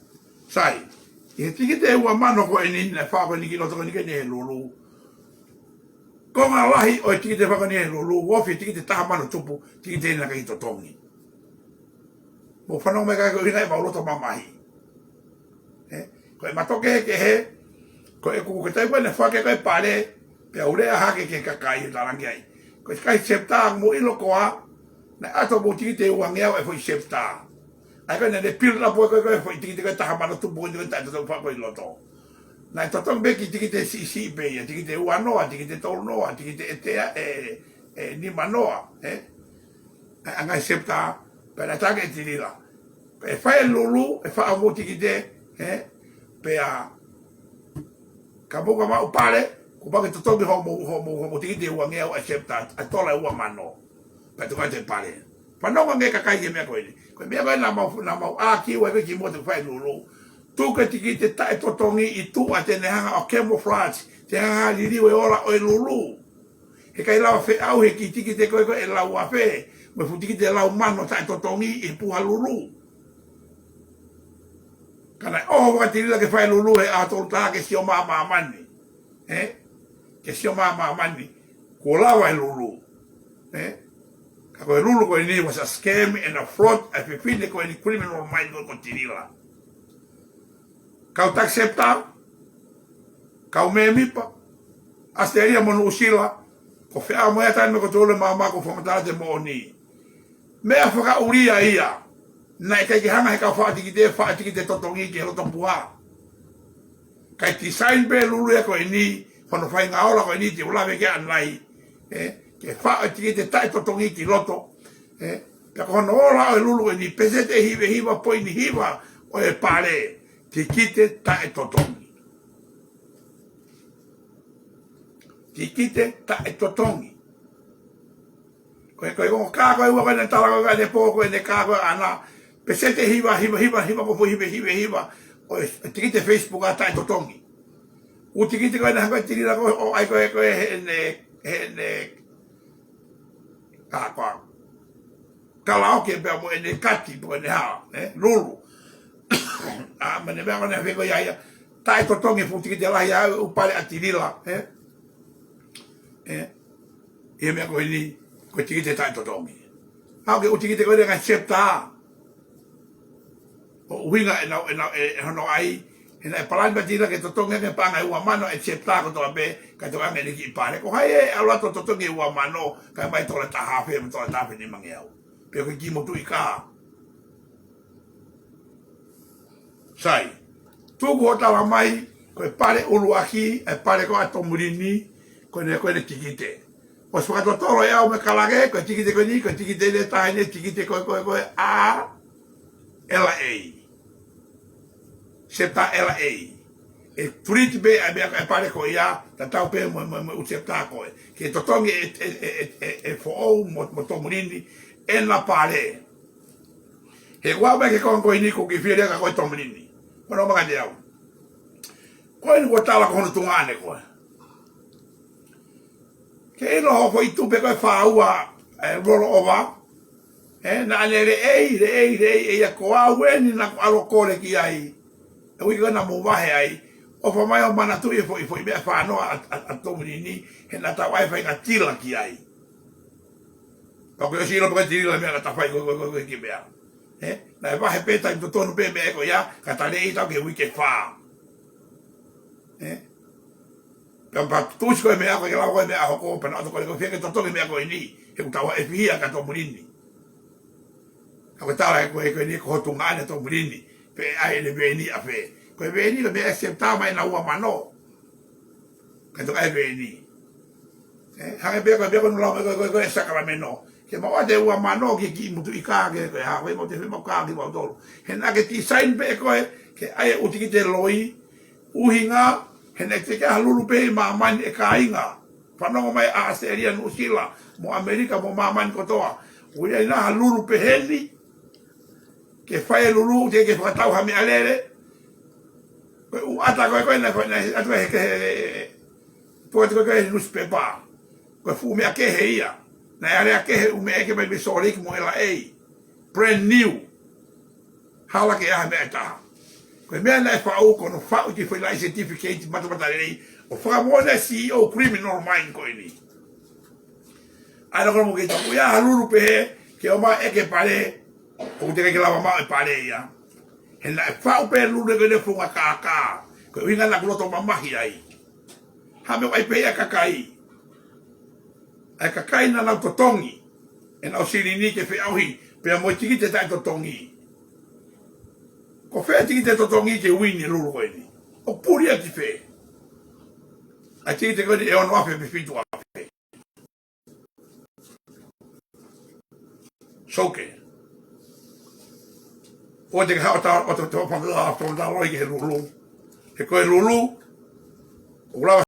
[SPEAKER 1] Sai, i tiki te e ua mano koe ni, na wha koe ni ki loto koe ni ke ni e lulu. Ko ngā lahi o tiki te whaka ni e lulu, wofi tiki te taha mano tupu, tiki te ina kai totongi. Mo whanau mai kai ko ina e mauroto mamahi. Ko e matoke ke he, ko e kuku ke taipa ne whake kai pare, pe aurea hake ke kakai e tarangi ai. Ko e kai septa mo ilo koa, na ato mo tiki te uangeau e fwoi septa. Ai kai ne pil na po koe fwoi tiki te kai taha mano tupu, ni kai taito tau whako i loto. Na e totong beki tiki te si pe, tiki te uanoa, tiki te tolunoa, tiki te etea e nima noa. Angai septa, pe na take e tirila. Pe whae lulu, e wha amu tiki te, pe a ka muka ma upare, ko pake totongi homo tiki te uangeau e septa, a tola ua mano. Pe tukai te pare. Whanonga nge kakai ke mea koe ni. Koe mea koe na mau a kiwa e ki mo te whae lulu. Tuka tiki te tae totongi i tu a te nehanga o camouflage, te hanga liriu e ora o e lulu. He kai lau whe au he ki tiki te koe koe e lau a whe, me fu tiki te lau mano tae totongi i puha lulu. Kana oho wakatirila ke whae lulu he a tolu taha ke sio maa maa mani. Ke sio maa maa mani, ko lawa e lulu. Ka koe lulu koe ni was a scam and a fraud, a whiwhine koe ni criminal mind koe tirila. Kau tak septa, kau me mipa, asteria monu usila, ko whea moea tae me ko tole mama ko whamatara te mo ni. Mea whaka uria ia, na e kai ki hanga he kau wha tiki te totongi ki roto puha. Kai ti sain pe lulu e koe ni, whano whai ngā ora koe ni te ulawe ke anai, ke wha tiki te tae totongi ki roto, pia ko hono ora o e lulu e ni, pese te hiwa poi ni hiwa o e pare. Tikite tae totongi. Tikite tae totongi. Koe kongo kako e ua koe ne tala koe ne po koe ne kako e ana. Pesete hiwa ko po hiwa. O tikite Facebook a tae totongi. U tikite koe ne hanga tirira koe o ai koe he ne koa. Kalaoke pia mo e ne kati po e ne haa. Lulu. Mane mea kone whiko iaia, tae totongi futi ki te lahi au upare a tirila, ia mea koe ni, koe tiki te tae totongi. Hau ke uti ki te koe renga septa, o uhinga e hono ai, e na e palani pa tira ke totongi ke panga e ua mano e septa ko toa pe, ka toa ame ni ki ipare, ko hai e aluato totongi e ua mano, ka mai tola tahafe, me tola tahafe ni mangi au. Pea koe ki motu i kaa. Sai, tuku o tawa mai, koe pare ulu aki, e pare ko ato murini, koe ne tikite. O swakato toro e au me kalage, koe tikite koe ni, koe tikite le tahine, tikite koe a, LA. Septa LA. E turiti be, e pare koe ia, ta tau pe mo usepta koe. Ke totongi e fo ou, mo to murini, en la pare. He wawe ke koe ni, ko ki whire ka koe to murini. Kono maka te au. Koe ni koe tala ko hono tunga ane koe. Ke ino hofo i tupe koe whaua rolo ova. Na ane rei a koa weni na alo kore ki ai. E wiki kana mo wahe ai. Ofa mai o mana tu i fo i mea whanoa a tomini ni. He na ta waiwhai ka tila ki ai. Kako yo silo paka tila mea ka ta whai koe ki mea. Na e wahe peta i tonu pe me eko ia, ka tane i tau ke wike whaa. Pea pa tusi koe mea koe ke lau koe mea hoko, pa na ato koe whiake totoke mea koe ni, he kutawa e whia ka to murini. Ako tala ko ni ko tunga na to mrini. Pe ai le veni a fe. Ko veni le me accepta mai na ua mano. Ka to ai veni. Ha be ko no la ko sacramento. Ke ma de ua mano ki mutu ika ke ha we mo te mo ka ki mo to. Hena ke ti sign be ko ke ai uti ki te loi uhinga hena te ka lulu pe ma man e ka inga. Whanonga mai a Australia, New Zealand, mo Amerika, mo mamani kotoa. Uia ina ha lulu peheli. Ke whae lulu, te ke whakatau ha me alere. Koe u ata koe na atu he ke Koe koe newspaper. Koe fu me a kehe ia. Na ere a kehe u me eke mai misorik mo ela ei. Brand new. Hala ke aha me ataha. Koe mea na e whau kono whau ki whailai certificate matamatare o whakamona CEO criminal mind ko ini. Aina kono mo ke tapu ia haluru pehe ke o maa eke pare o te ke lava maa e pare ia. He na e whau pehe lulu ke ne funga kaka. Ko inga na kuloto mamahi ai. Hame o ai pehe a kakai. Ai kakai na nau totongi. E nau sirini ke whi auhi pea mo tiki te tai totongi. Ko whea tiki te totongi ke wini lulu ko ini. O puri a ki whea. A tiki te koni e ono afe me fitu afe. Soke. O te ka hao o te whakanga a tōna roi ke he lulu. He koe lulu, o lawa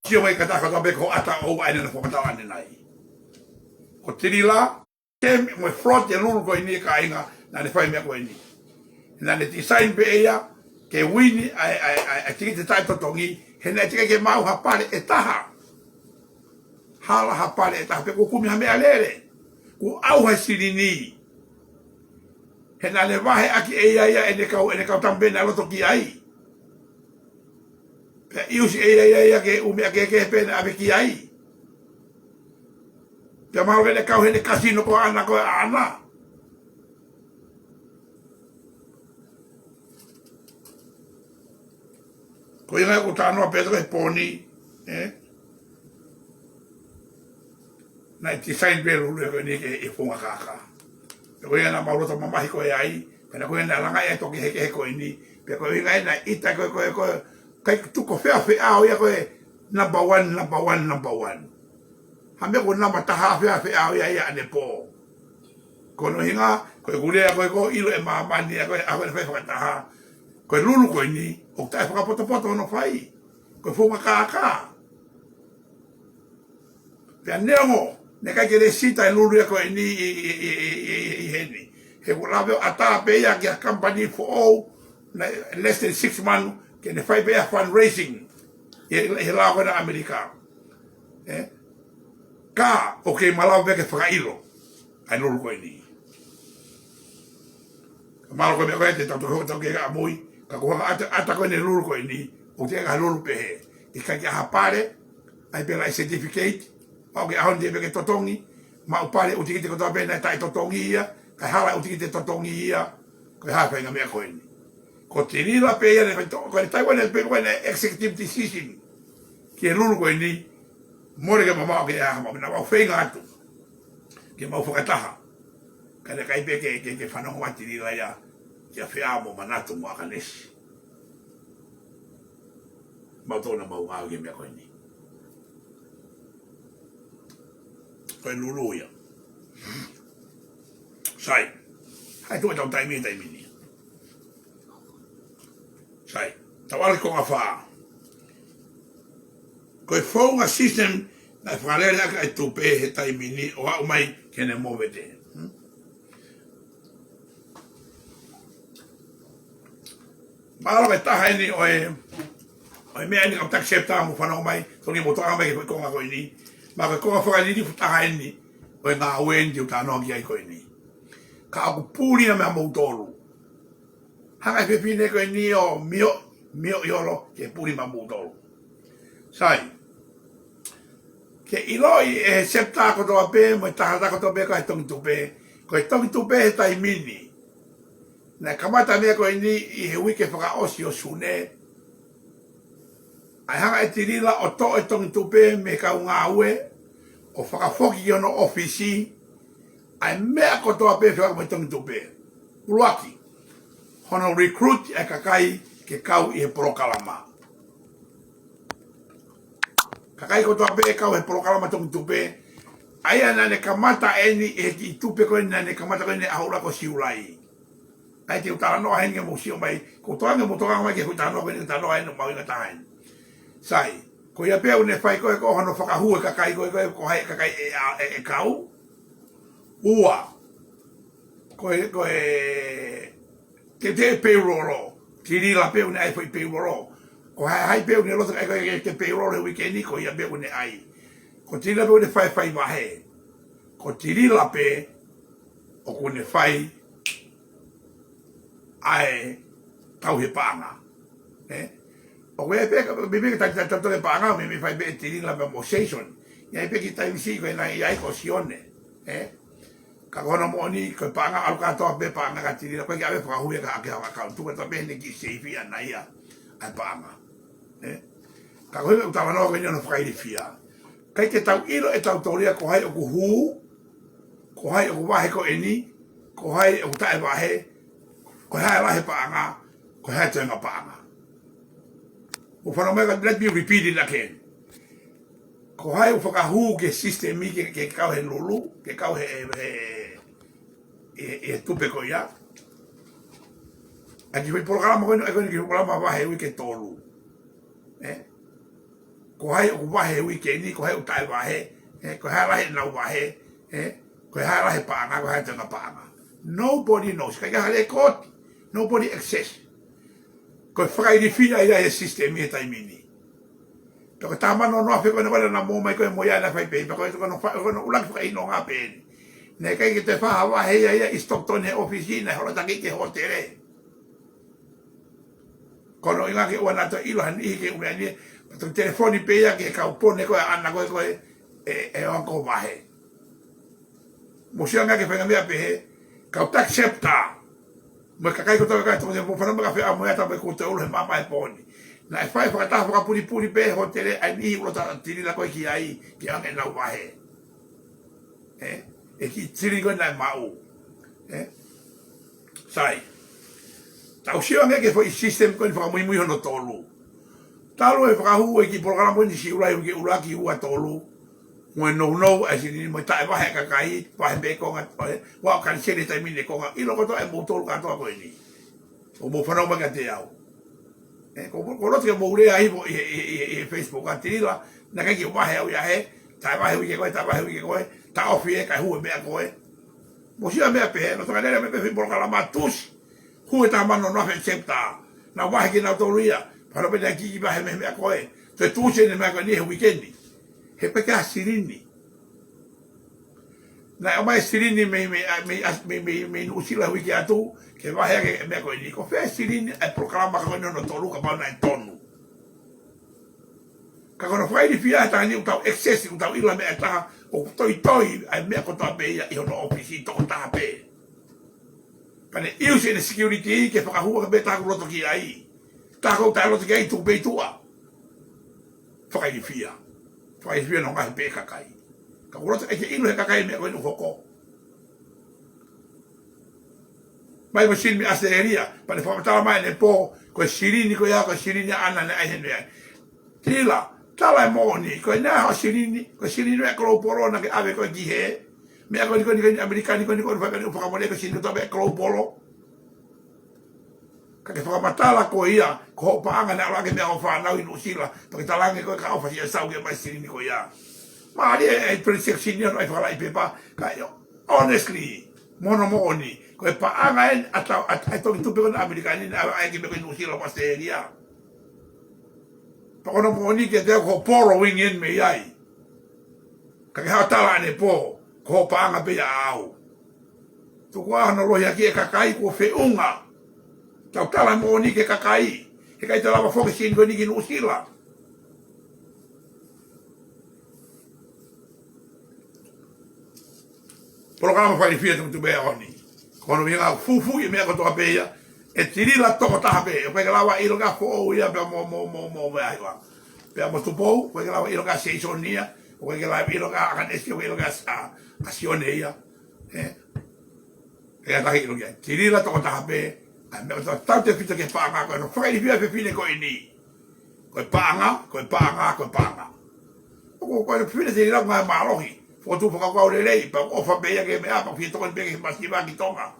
[SPEAKER 1] sio mai kata kata be ko ata o ai na whakatau ane nai. Ko tiri la, ke mo front e lulu ko ini ka inga, na ne whai mea ko ini. Na ne design be ea, ke wini ai tiki te tai totongi, he nei tiki ke mau hapare e taha. Hala hapare e taha, pe kukumi hame alere. Ku au hai sirini. He na le wahe aki e ia e ne kau tambe na loto ki ai. Pe iusi e ia ke ume ake ke pena ave ki ai. Pe mau ke ne kau he ne kasino ko ana ko ana. Ko inga ko tanoa Pedro e poni, na ti sain belu le ni ke e funga kaka. Ko inga na maulota mamahi ko e ai, pena ko inga langa e toki heke ko ini, pe ko inga na ita ko kai tu ko fea o ia ko number one. Hame ko nama taha fea o ia ane po. Ko no hinga ko gure ko ilo e mamani ko a ko fe taha. Ko lulu ko ini, o tai whakapoto no whai. Ko funga kaka. Pea neongo, ne kai kere sita e lulu ko ini i heni. He kurawe ata pe ia ki a company for all, less than 6 months, ke ne whai pe ia fundraising. He lao na Amerika. Ka, o ke malau pe ke whakailo. Ai lulu ko ini. Malo ko me koe te tau ke ka mui. Ka kua ata koe ne lulu koe ni, o te ka lulu pehe. I ka kia hapare, ai pela i certificate, au ke ahon te peke totongi, ma upare o tiki te kotoa pena e tai totongi ia, ka hala o tiki te totongi ia, koe hape inga mea koe ni. Ko te rila pehe, koe ne taiwane koe ne executive decision, ki e lulu koe ni, more ke mamao ke ahama, mina wau whenga atu, ke mau whakataha, ka ne kai peke ke whanongo ati rila ia, kia whea mo manatu mo akanesi. Mau tōna mau ngāo ke mea koe ni. Koe lulu ia. Sai. Hai tō e tau taimini. Sai. Tau ale ko ngā whaa. Koe whaunga system na whakarere aka e tūpe he taimini o hau mai kene mōwete. Mara mai taha ni o mea ni kau taksepta mo whanau mai, tongi mo toa mai ke konga koe ni. Ma koe konga whakalini fu taha ni, o ngā awen di utanoa ki ai koe ni. Ka aku pūri na mea moutoru. Hanga i pepine koe ni o mio iolo ke pūri ma moutoru. Sai. Ke iloi e septa kotoa pe, mo i tahata kotoa pe koe tongi tupe. Koe tongi tupe he tai mini. Na kamata mea koe ni i he wike whakaosi o sune. Ai hanga e tirila o to e tongi tupe me kau ngā ue, o whakafoki ki ono ofisi, ai mea kotoa pe whaka mai tongi tupe. Uluaki, hono recruit e kakai ke kau i he porokalama. Kakai kotoa pe e kau he porokalama tongi tupe, aia nane kamata eni e ki tupe koe nane kamata koe ne ahura ko siulai. Ai te utara noa henge mo sio mai, ko toanga mo toanga mai ke utara noa koe ni utara noa henge mau inga tahain. Sai, ko ia pea une whai koe ko hono whakahua kakai koe ko hai kakai e kau. Ua, koe te payroll, tiri la pea une ai fai payroll. Ko hai pea une loto kai ke payroll he weekendi ko ia pea une ai. Ko tiri la pea une whai wahe. Ko tiri la pea o kune whai ai tau he paanga. O koe peka, bebe ka tato he paanga, me whai be tiri la pea mo station. Ia pe ki tai misi koe na iai ko sione. Ka kono mo ni ko paanga alu katoa pe paanga ka tiri la koe ki awe whakahui ka ake hawa kau. Tuka ta pehne ki seifi ana ia ai paanga. Ka koe utawa noa koe ni ono whakairi fia. Kai te tau ilo e tau toria ko hai o ku huu, ko hai o ku wahe ko eni, ko hai o ku tae wahe, ko hai lahe paanga, ko hai tuenga paanga. O whanomega, let me repeat it again. Ko hai o whakahū ke sistemi ke kau he lulu, ke kau he tupe ko ia. A ki whi programa koe no e koe ni ki programa wahe ui ke tolu. Ko hai o wahe ui ke ni, ko hai o tae wahe, ko hai lahe nau wahe, ko hai lahe paanga, ko hai tanga paanga. Nobody knows. Kai ka hale koti. Nobody access. Ko whakairi fia ia he sistemi he taimini. Pero tamano no afe koe na wala na mo mai koe mo ia na whai pei. Pero koe no ulaki whakai no ngā pēni. Ne kai ki te whaha wahe ia i Stockton he ofisina, hora taki ke hotere. Kono inga ke ua nato ilo han ihi ke umea nie. Pato telefoni pe ia ke kau pone koe ana koe e onko wahe. Mo sia ngā ke whainga mea pehe, kau tak septa. Mo kakai ko toka kai toka se mo whanamba ka whea moea tapai ko te ulu he mama e poni. Na e whai whakataha whakapuri pe hotere ai nihi ulota tiri la koe ki ai ki ange nau wahe. E ki tiri koe nai mau. Sai. Tau sio ange ke i system koe ni whakamui hono tolu. Talo e whakahu e ki programa ni si ulai ke ulaki ua tolu. Moe no e si ni mo tae wahe kakai, wahe be konga, wao kani sene taimine konga, ilo koto e mo tolu katoa koe ni. O mo whanau manga te au. Ko roto ke mo urea hivo i Facebook a tirila, na kai ki wahe au ia he, tae wahe wike koe, ta ofi e kai hue mea koe. Mo sia mea pehe, no toka nere me pehe mborokala matusi, hue ta mano nofe septa, na wahe ki nau tolu ia, pano pene ki wahe mea koe, te tusi ne mea koe ni he weekendi. He peka sirini. Na o mai sirini me usila wiki atu ke wahe ke me ko ni ko fe sirini e programa ko no tolu ka bana tonu. Ka kono fai di fia ta ni utau excess utau ila me ta o toi ai me ko ta be i no ofisi to ta be. Pane iu se security ke fa hu ka be ta ko to ki ai. Ta ko ta lo ki ai tu be tua. Fai di fia. Fai fia no ngai pe kakai. Ka urota e ke ilo he kakai me koe no hoko. Mai mo sin mi aseria, pa le whamatala mai ne po, koe sirini koe ia, koe sirini ana ne aihe nea. Tila, tala e mo ni, koe nea ho sirini, koe sirini mea kolo polo na ke ave koe ki he. Mea koe ni Amerikani koe ni koe whakamone koe sirini tobe e kolo polo. Ka ke whakamatala koe ia, ko ho paanga ne alake mea o whanau inu sila, pa ke talange koe ka ofa si e sau ke mai sirini koe ia. Maari e preseksini ono e whakalai pepa, ka honestly, mono ni, koe paanga en atau toki tupe kona Amerikani, ai ke me koe nusila o Australia. Pa kono mo ni ke te ko poro wing in me iai. Ka ke hao tala ane po, ko paanga pe au. Tuku ahano lohi aki e kakai ko whiunga. Tau tala mo ni ke kakai, he kai te lawa whoke sin koe ni ki nusila. Programa fai fia tu be oni. Kono vinga fufu e mea ko toka peia. E tirila toko taha pe. O peke lawa ilo ka fo ia pe mo mea hiwa. Pe mo tupo, peke lawa ilo ka seisonia. O peke lawa ilo ka akanesi, o ilo ka asioneia. Kaya tahi ilo kia. Tirila toko tahape. Ai me o tau te pita ke paanga koe no whakai whia whipine koe ni. Koe paanga, koe paanga, koe paanga. Oko koe no whipine te rau ngai maalohi. Fotu whakakau le rei. Pa ofa beia ke mea pa whia toko ni peke masiwa ki tonga.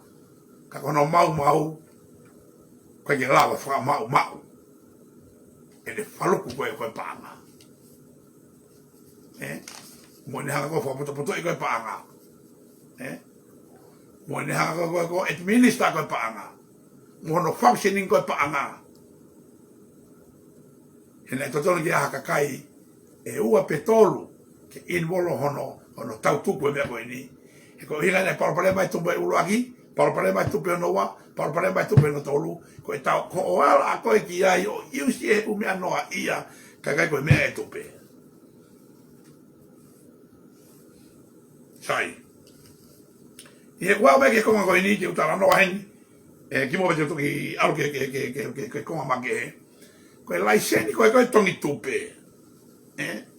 [SPEAKER 1] Ka kono mau. Koe ke lawa whaka mau. E le whaluku koe paanga. Mo ne hanga koe whapoto i koe paanga. Mo ne hanga koe administer koe paanga. Mo no functioning koe paanga. Hena e totono ki aha kakai e ua petolu ke inwolo hono tautuku e mea koe ni. E koe hinga ne parapare mai tupe uluaki, parapare mai tupe noa, parapare mai tupe no tolu. Koe tau ko o ala a koe ki ai o iusi e umea noa ia kakai koe mea e tupe. Sai. Ie kua me ke konga koe ni te utara noa heni. Ki mo te toki alu ke konga make he. Koe laiseni koe tongi tupe.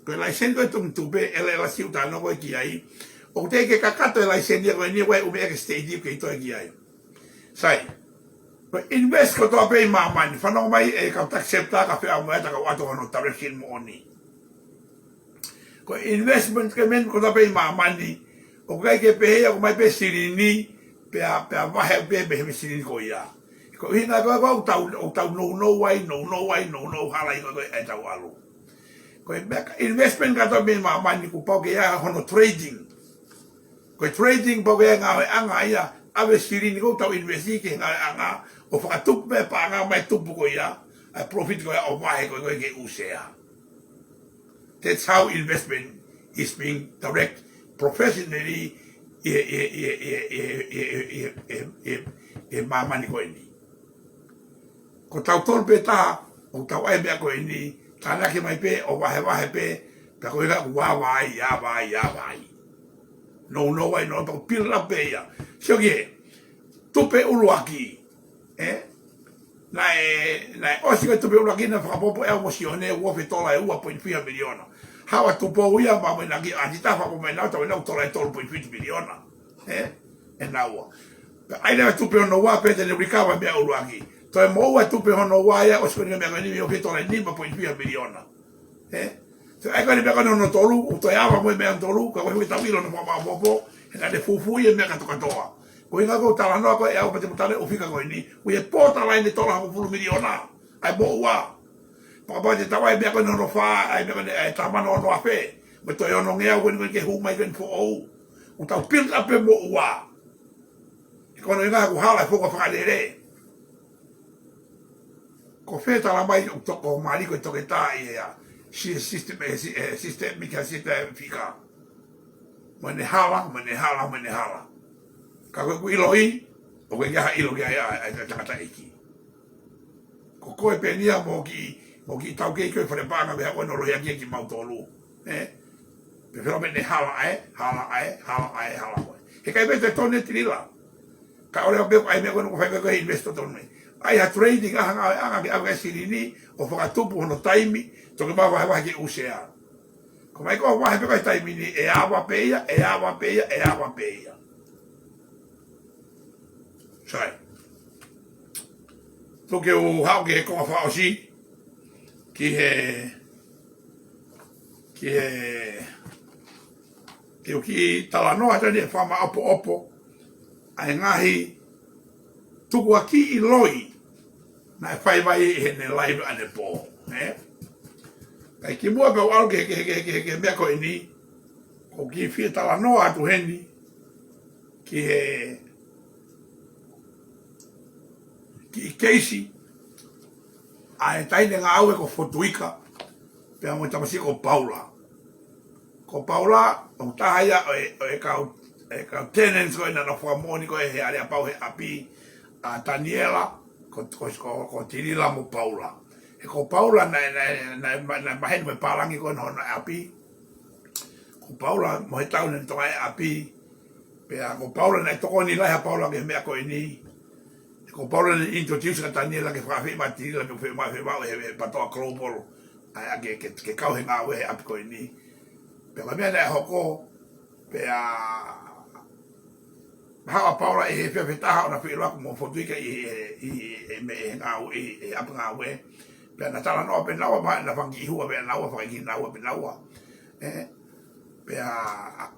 [SPEAKER 1] Koe laiseni koe tongi tupe ele la si utara noa koe ki ai. O te ke kakato e laiseni koe ni koe umea ke stage ke itoe ki ai. Sai. Koe invest ko toa pei mamani. Whanau mai e kau taksepta ka whea moe ta kau ato hono tarekin mo oni. Koe investment ke men ko toa pei mamani. O kai ke pehea ko mai pe sirini pea wahe pe me sirini ko ia. Ko hina ko o tau no wai halai ko e tau alu. Ko investment ka to me mamani ku pau ke ia hono trading. Ko trading pau ke nga anga ia ave sirini ko tau investi ke nga anga o whakatup me pa anga mai tupu ko ia a profit ko ia o wahe ko ke usea. That's how investment is being direct professionally e mamani koe ni. Ko tau tolu pe taha, o tau ai mea koe ni, tānaki mai pe, o wahe pe, ta koe ka wawai, ia. No wai, no, tau pila pe ia. Sio ki tupe uluaki, Nai osi koe tupe uluaki na whakapopo eo mosione, uofe tola e 1.5 miliona. Hawa tupo uia mamo ina ki anita fa mo na to na tola 12.5 miliona e na wa ai na tupe no wa pe te le rikava me o luaki to e mo wa tupe no wa ya o so ni me ngani o ke tola 5.5 miliona so ai ka ni be ka no tolu o to ya va mo me tolu ka ko ta vilo no ma bobo e na le fufu e me ka to toa ko inga ko tala no ko e o pete mutale o fika ko ni o e pota la ni tola 1 miliona ai bo wa Papa te tawa e mea koe no wha, ai mea koe e tamano no afe. Me toi ono ngea koe ke humai koe fo ou. O tau build up e mo ua. E kono inga ku hala e fuka whakarere. Ko whetara mai o toko mariko e toke tā i ea. System mika system fika. Mene hala. Ka koe ku ilo i, o koe ngaha ilo kia ea e takata eki. Ko koe penia mo ki tau kei koe whare pānga me hako no rohi akia ki mautolu. Pe whiro me ne hala koe. He kai bete tone tirila. Ka ore o beko ai mea koe no whaika koe investo tone. Ai ha trading anga ki anga sirini o whakatupu hono taimi toke mawa he wahi ki usea. Ko mai koe wahi peko taimi ni e awa peia. Sai. Toke o hao ke konga whaosi. Ki o ki talanoa tani e whama opo ai ngahi tuku a ki i loi na e whai mai he ne live ane pō kai ki mua peo au ke mea koe ni ko ki whia talanoa atu heni ki i keisi ai taine ngā au e ko fotuika pea mo tamasi ko Paula. Ko Paula o tahaya e kau tenants ko ina na whamoni ko he are apau he api a Daniela ko tirila mo Paula. E ko Paula na mahenu me parangi ko na api. Ko Paula mo he tau ni tonga e api. Pea ko Paula na toko ni lai ha Paula ke mea ko ini. Ko Paula ni introduce ka Daniela ke whawhi ma tirila ke whewau he patoa global. Ai ke kau he ngā wehe api ko ini. Pea ka mea na e hoko. Pea ha paula e fe fe ta na fe lo mo fo tuika i me ngau i ap ngau we pe na tala no pe na wa ma na fangi hu pe na wa fa ki na wa pe na wa pe a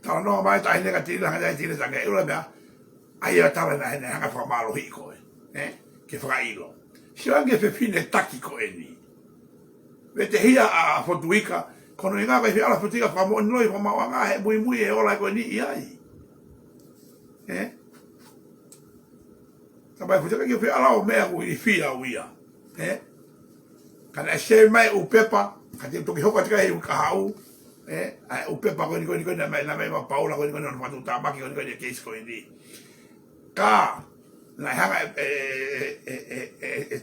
[SPEAKER 1] tala no mai ta ne ka ti la ga ti le sa ke ula ba ai tala na ne ha fa malo hi ko ke fa ilo si anche fe fine tactico eni vete hia a fo tuika kono nga vai ala fo tuika fa mo noi fa ma nga he muy e ola ko ni ai Tabai futa ke fe ala o mea i fia uia. Kana se mai o pepa, ka te toki hoka tika e u kahau, o pepa ko ni na mai ma paula ko ni na fatu tamaki ko ni ke isko ni. Ka na hanga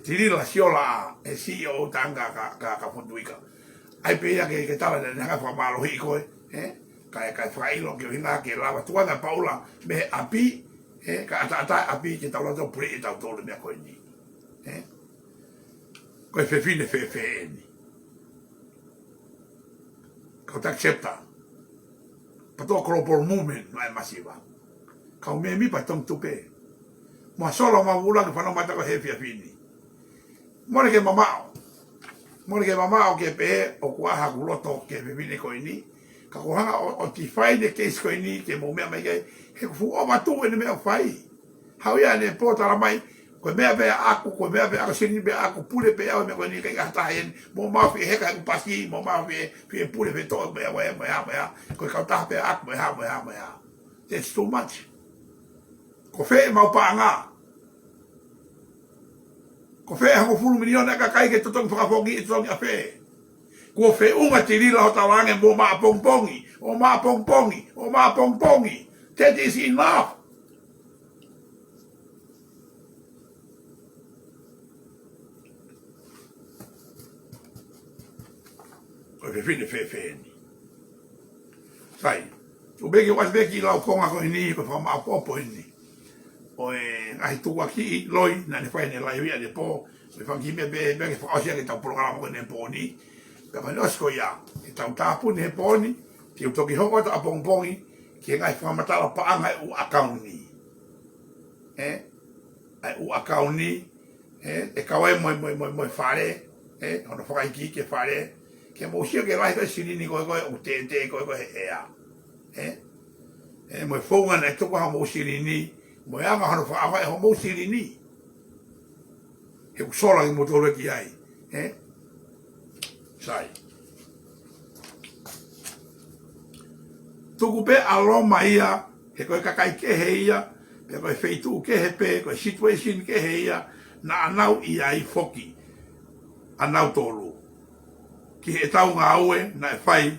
[SPEAKER 1] tirila siola e CEO tanga ka fonduika. Ai pe ya ke tala na hanga fa malo hi ko ka failo ke vinga ke lava tuana paula me api ka ata api ke tala to pre ta to le me ko ni ko fe fine fe ni ko ta accepta pa to global movement mai masiva ka me mi pa tong tupe mo solo ma vula ke fa no mata ko he fini mo le ke mama o ke pe o kwa ha guloto ke fe fine ko ni ka ko hanga o ti fai de case ko ni ke mo me mai he fu o ma tu ni me fai how ya ne pota la mai ko me be aku ko me be aku sini be aku pule pe o me ko ni ka ta hen mo ma fi he ka pasi mo ma fi pule pe to be wa ko ka ta pe aku me ha it's too much ko fe ma pa nga ko fe ha ko fu miliona ka kai ke to tong fa fogi to nga fe ko fe unga tirila ho tawange mo ma pongpongi that is enough ko fe fe ni sai o begi was begi la ko nga ko ni ko fa ma popo ni o ai tu aki loi na ne fa ne la ia de po me fa ki me be fa o sia ke ta programa ko ne po ni Kama nosko ya, ki tau tapu ni he poni, ki utoki hoko ta apongpongi, ki ngai whamatala paanga e u akauni. Ai u akauni, e kawai moi whare, hono whakaiki ke whare, ke mōsia ke lai kai sirini koe u te koe he ea. Moi whaunga e toko ha mōsirini, moi anga hono whaawa e ho mōsirini. He usola ki motore ki ai. Sai. Tuku pe aloma ia, he koe kakai ke he ia, pe koe feitu ke he pe, koe situation ke he ia, na anau ia i foki, anau tolu. Ki he tau ngā ue, na e whai,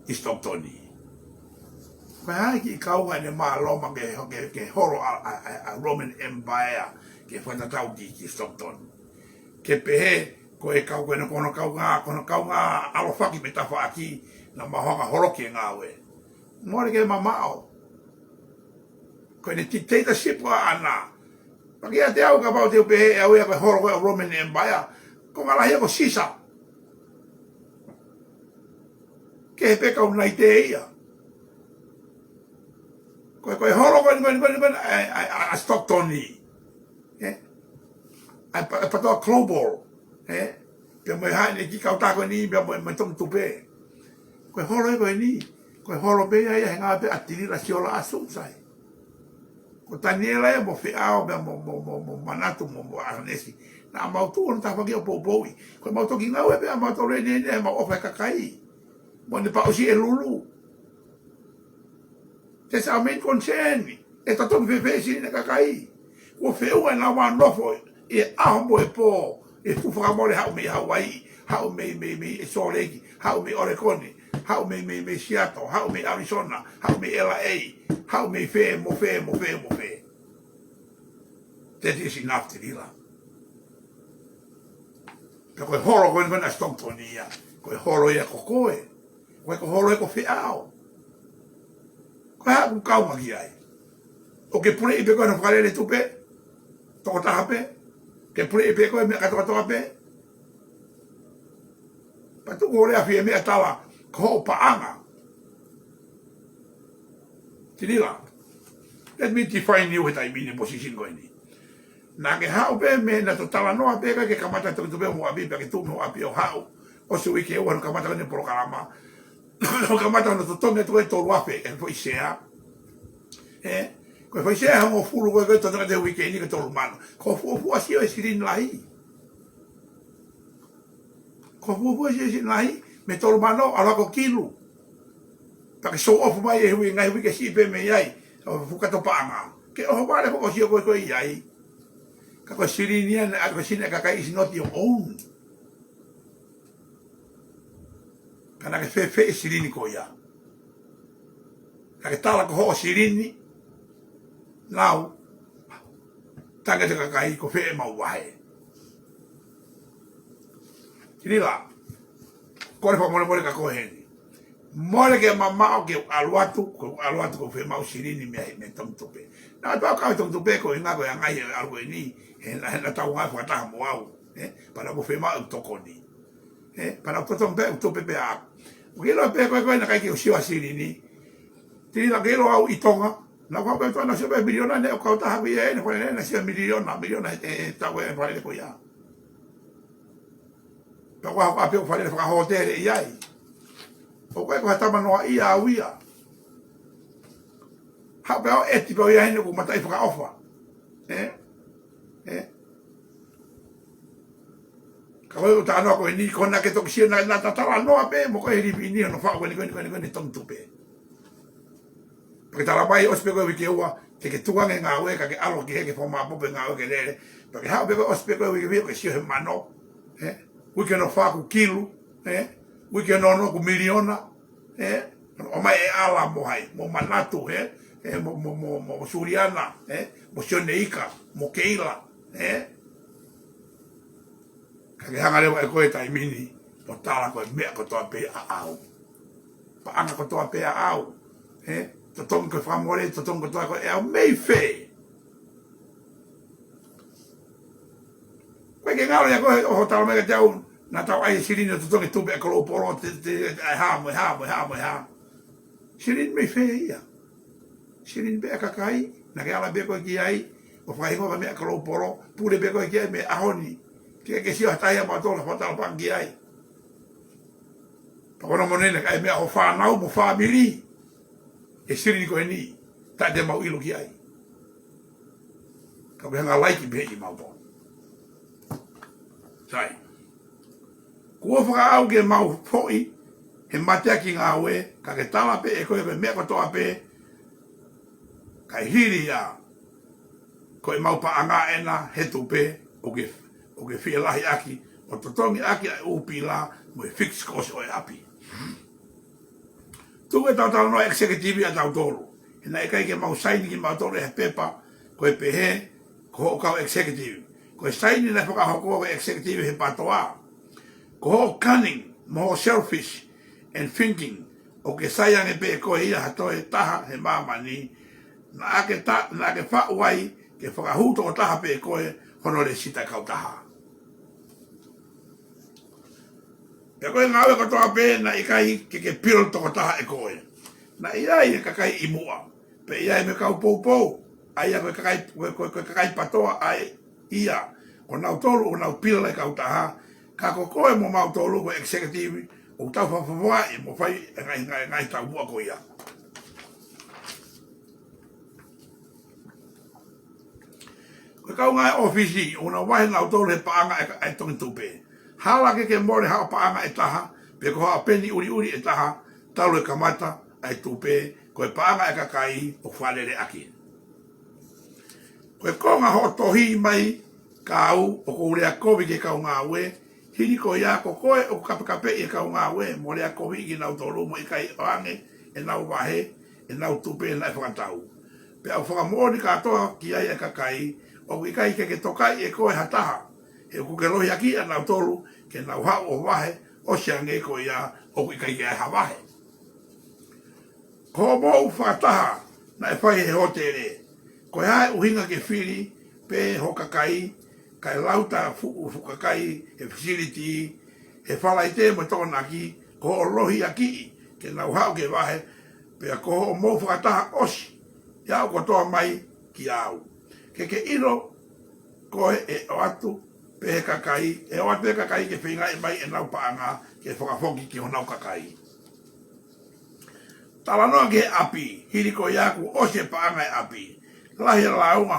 [SPEAKER 1] i stop toni. Koe hai ki kaunga ne maa loma ke horo a Roman Empire, ke whatatau ki stop toni. Ke pehe, ko e kau koe kono kau ngā alofaki me tawha aki na mahonga horoki e ngā ue. Mōre ke mamao. Koe ne dictatorship wa ana. Paki a te au ka pao te upehe e au ea koe horo koe o Roman Empire. Ko ngā lahi ako sisa. Ke he peka unai te ia. Koe horo koe a Stocktoni. A patoa global. Pia mai hai ne ki kau tako ni pia mai tong tupe. Koe horo e koe ni. Koe horo pe ia he ngā pe atiri la siola asum sai. Ko taniela e mo whiao pia mo manatu mo aranesi. Na mautu ono tawhaki o poupoi. Koe mautu ki ngau e pia mautu rene e ma ofa kakai. Mo ne pa osi e lulu. That's our main concern. E tatongi whewhesi ne kakai. Ko wheu e nga wā nofo e aho mo e pō. E fuwhakamore hau me Hawaii, hau me e Soleki, hau me Orekoni, hau me Seattle, hau me Arizona, hau me LA, hau me mo fe. That is enough te rila. Ka koe horo koe ngana Stocktoni ia, koe horo ia ko koe, koe horo ia ko whiao. Koe haku kaumaki ai. O ke pune ipe koe na whakarere tupe, toko tahape, ke pule pe ko me katoa pe patu ko le afia me atawa ko paanga tinila let me define you with I mean position ko ini. Na ke hao pe me na to tala no pe ka ke kamata to pe mo abi pe ke tu mo abi o hao. O se wiki o kamata ni programa. O kamata no to tonga to to wape e foi sea. Ko foi sea mo fulu ko to na de wiki ni ke to mano. Ko fu asio e sirin lai. Ko fu asio sirin lai me to mano ala ko kilu. Pa ke so off mai e hui ngai wiki si pe me ai. O fu ka to paanga. Ke o vale ko sio ko ai. Ka ko sirinian a ko sine ka kai is not your own. Kana ke fe sirini ko ya. Ka ke tala ko ho sirini. Now tanga te ka kai ko fe mau wae. Kirila. Ko le fa mo ka ko hen. Mole ke mama o ke aluatu ko fe mau sirini me tom tope. Na to ka tom tope ko nga ko nga ye algo ni. Na ta wa fa ta mo au. Para ko fe mau tokoni. Para to tom pe to pe a. O que lo pe ko na kai ki o siwa sirini. Tiri la ke lo au itonga. Na ko pe to na se pe miliona ne o ka ta ha bi e ko ne na se miliona ta we pa le ko ya. Pa ko a pe o fa le fa hotel e ai. O ko ta mano ia wia. Ha pe o eti pe ia ne ko mata i fa ofa. Kalau tak nak ko ni ko na ke to ksia na tala no ape mo ko ri ni no fa ko ni tom tupe. Porque tala bai ospego ke wa ke tuang nga we ka ke alo ke forma po nga we ke le. Porque ha be ospego ke si mano. We ke no fa ku kilo, we ke no ku miliona, o mai ala mo hai, mo manatu, mo suriana, mo sioneika, mo keila, Kage hanga lewa e koe tai mini, o tala koe mea kotoa pe a au. Pa anga kotoa pe a au. To tonga koe whamore, to tonga kotoa koe e au mei whee. Koe ke ngaro ya koe o tala mega te au, na tau ai sirine to tonga tupe a kolo poro, ai ha. Sirine mei whee ia. Sirine be a kakai, na ke ala be koe ki ai, o whahingoka mea kolo poro, pule be koe ki ai me ahoni. Que si hasta ya mató la falta la pangi ai. Pa kono monene kai me o fa nau mo family. E siri ko ni ta de mau ilu ki ai. Ka be nga like be i mau bon. Sai. Ko fa au ke mau foi he mate ki nga we ka ke tala pe e ko me ko to ape. Kai hiri ya. Ko mau pa anga ena he tupe o ke fia lahi aki, o totongi aki ai upi la, mo e fix kosi o e api. Tuku e tau tau no executive a tau tolu. E na e kai ke mau saini ki mau tolu e pepa, ko e pehe, ko ho kau executive. Ko e saini na whaka hoko o executive he patoa. Ko ho cunning, mo ho selfish, and thinking, o ke sayang e pe ko ia hato e taha he mamani, na ake whauai, ke whakahuto o taha pe koe, hono le sita kau taha. E koe ngawe katoa pe na ikai ke piro toko taha e koe. Na iai e kakai imua. Pe iai me kau pou. Aia koe kakai patoa ai ia. Ko nau tolu o nau piro le kau taha. Ka koe mo mau tolu ko executive. O tau whawhawha e mo whai e ngai tau mua ko ia. Koe kau ngai ofisi. O na wahe nau tolu he paanga e tongi tupe. Hala ke more hao paanga e taha, pe ko haa peni uri e taha, tau le kamata ai tupe, ko e paanga e kakai o whalere aki. Ko e konga ho tohi mai kau o ko urea kovi ke kau ngā we, hini ko ia ko koe o kapekape e kau ngā we, mo rea kovi ki nau tolu mo i kai oange, e nau wahe, e nau tupe e nai whakatau. Pe au whakamori katoa ki ai e kakai, o i kai ke tokai e koe hataha, e ku ke lohi aki a nau tolu, ke nau hao o wahe, o siange ko ia, o kui kai ke ai hawahe. Ko mou whakataha, na e whai he hotere. Ko hae uhinga ke whiri, pe ho kakai, kai lauta fukakai, he facility, he whalai te mo tōna ki, ko o lohi aki, ke nau hao ke wahe, pe ko o mou whakataha osi, ia o kotoa mai ki au. Ke ilo koe e o atu pe kakai, e o atu e kakai ke whinga e mai e nau paanga ke whakafoki ki ho nau kakai. Tala noa ke api, hiri ko iaku o se paanga e api. Lahi launga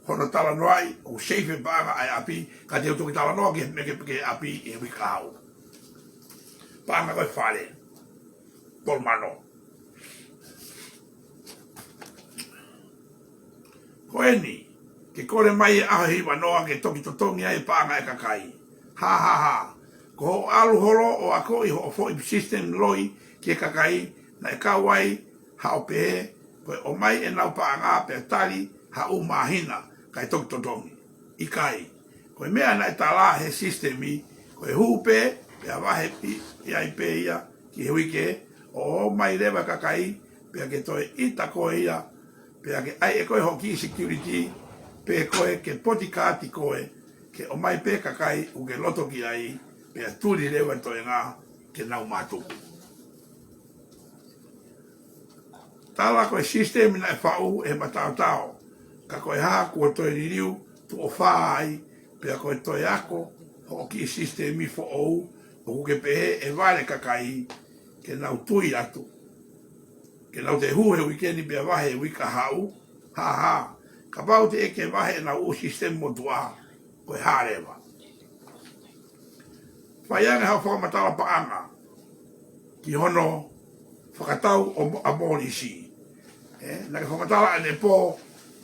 [SPEAKER 1] hono tala noa i, o seife paanga e api, ka te utuki tala noa ke ke api e wika hau. Paanga koe whare, polmano. Ko eni, ke kore mai e aho hiwa noa ke toki totongi ai paanga e kakai. Ha ha ha. Ko ho alu holo o ako i ho fo i system loi ke kakai na e kawai ha o pehe koe o mai e nau paanga pe tali ha u mahina kai toki totongi. I kai. Koe mea na e tala he systemi koe hupe pe a wahe i ai pe ia ki he wike o mai rewa kakai pe a ke toe ita koe ia pe a ke ai e koe hoki security pe koe ke potikati koe ke o mai pe kakai u ke loto ki ai pe a turi rewa toe ngā ke nau mātuku. Tala koe system na e whau e matao tao. Ka koe haa kua toe ririu tu o whaa ai pe a koe toe ako ho ki systemi fo ou o kuke pehe e vare kakai ke nau tui atu. Ke nau te huhe wikeni pe a wahe wika hau. Ha ha. Ka pau te eke wahe nau u system mo tua koe harewa. Whaianga hau whakamatala paanga ki hono whakatau o abolisi. Na ke whakamatala ane po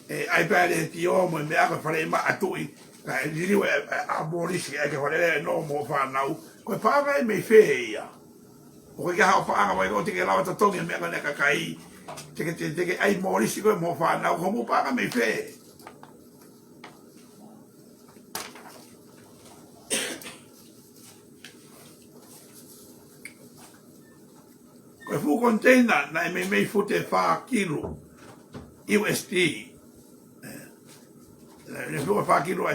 [SPEAKER 1] iPad e ti o mo me ako whare ma atui ka e diriu abolisi e ke whare no mo whanau koe paanga e mei whee ia. O koe ke hao paanga mai o teke lawa tatongi me ako ne kakai teke ai morisi koe mo whanau ko mo paanga mei whee. Koe fu container na e mei fute wha kilo USD. Ne fu wha kilo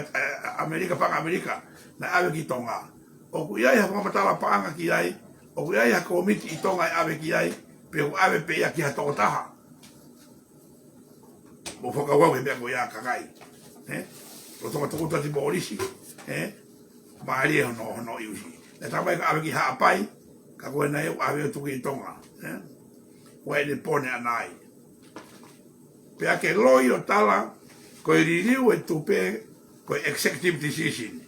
[SPEAKER 1] Amerika panga Amerika na awe ki tonga. O ku iai hako matala paanga ki ai, o ku iai hako omiti i tonga e awe ki ai, pe ku awe pe ia ki ha tokotaha. Mo whaka wau he mea ko ia kakai. O tonga tokuta ti borisi, maari e hono iusi. Ne tamai ka awe ki ha apai, ka koe na eu awe o tuki i tonga. Koe ne pone anai. Pe ake loi o tala, koe ririu e tupe, koe executive decision.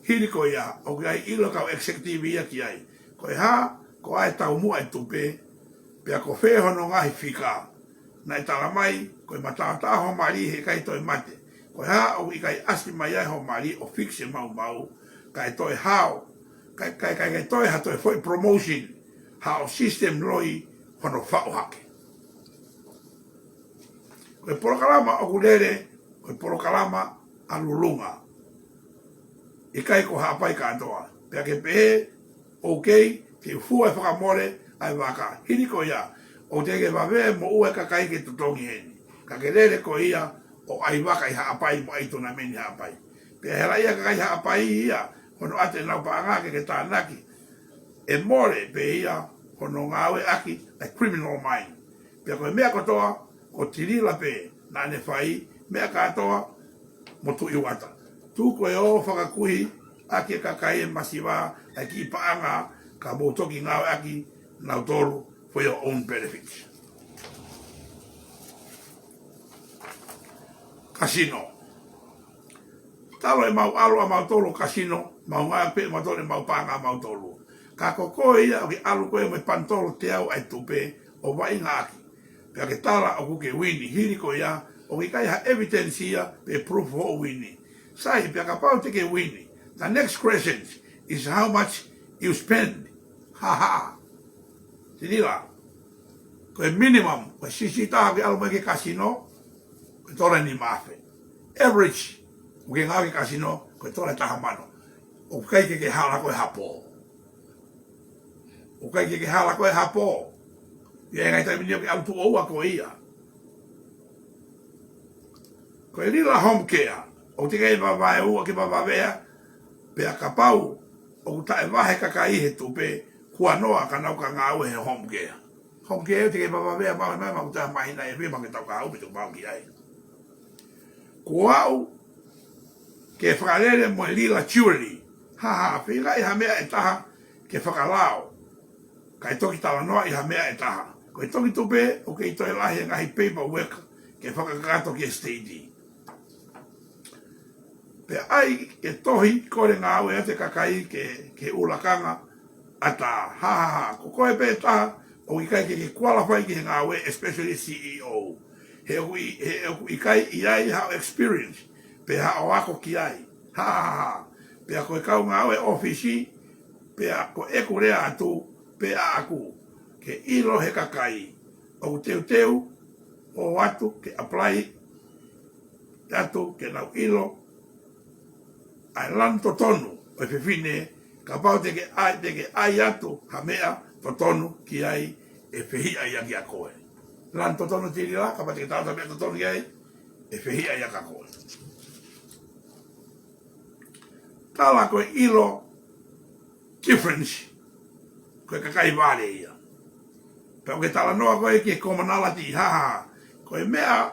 [SPEAKER 1] Hiri koe ia, o kai ilo kau executive ia ki ai. Koe ha, ko ai tau mua e tupe, pe ako wheho no ngahi whika. Na e tala mai, koe matata ho mari he kai toi mate. Koe ha, o i kai asi mai ai ho mari o fixe mau, kai toi hao, kai toi ha toi foi promotion, ha o system loi hono whao hake. Koe porokalama o kulere, koe porokalama alulunga. I kai ko hapai ka atoa. Pea ke pehe, okei, ke fua e whakamore, ai waka. Hiri ko ia, o te ke wawe mo ue kakai ke tutongi heni. Ka ke lere ko ia, o ai waka i haapai mo ai tona meni haapai. Pea hera ia kakai haapai ia, hono ate nau paanga ke tānaki. E more pe ia, hono ngawe aki, a criminal mind. Pea koe mea kotoa, ko tirila pe, na ne whai, mea katoa, mo tu iwata. Tu koe o whakakuhi, aki kakai e masiwa, a ki paanga, ka motoki ngawe aki, nau toru, for your own benefits. Casino. Talo e mau alo a mau tolu casino, mau ngā pe mau tolu e mau panga a mau tolu. Ka koko ia o ki alu koe me pantolo te au ai tupe o wai ngāki. Pea ke tala o kuke wini, hiri ko ia, o ki kai ha evidence ia pe proof o wini. Sai, pea ka pau teke wini. The next question is how much you spend. Ha ha. Tinila. Koe minimum, koe sisi taha ki alu mai ke casino, koe tole ni mafe. Average, koe ngā ke casino, koe tole taha mano. O kai ke hala koe hapo. O kai ke hala koe hapo. Ia ngai tai minio ke alu tu oua koe ia. Koe lila home care. O te kei wawae ua ke wawawea, pea ka pau, o ta e wahe kakai he tupe, kua noa ka nau ka ngā ue he home care. Hong ke te ke mama vea mau ta mai na e vema ke tau ka au pitu mau ki ai. Kuau ke whakalele mo lila churi. Ha, whiga i ha mea e taha ke whakalao. Kai toki tala noa i ha mea e taha. Ko i toki tupe o ke i toi lahi ngahi paper work ke whakakato ki STD. Pe ai ke tohi kore ngā aue ate kakai ke ulakanga ata ha ko koe pe taha o i kai ke qualify ki ngā aue especially CEO. He i kai i ai ha experience pe ha o ako ki ai. Ha pe a koe kau ngā aue ofisi pe a ko eku rea atu pe a aku ke ilo he kakai o teu o atu ke apply atu ke nau ilo ai lanto tonu o fefine ka pau te ke ai atu ha mea to tonu ki ai e fehi ai aki a koe. Lanto tonu tiri la, ka pau te ke tauta mea to tonu ki ai e fehi ai aki a koe. Tala koe ilo difference koe kakai vare ia. Pau ke tala noa koe ke commonality ha koe mea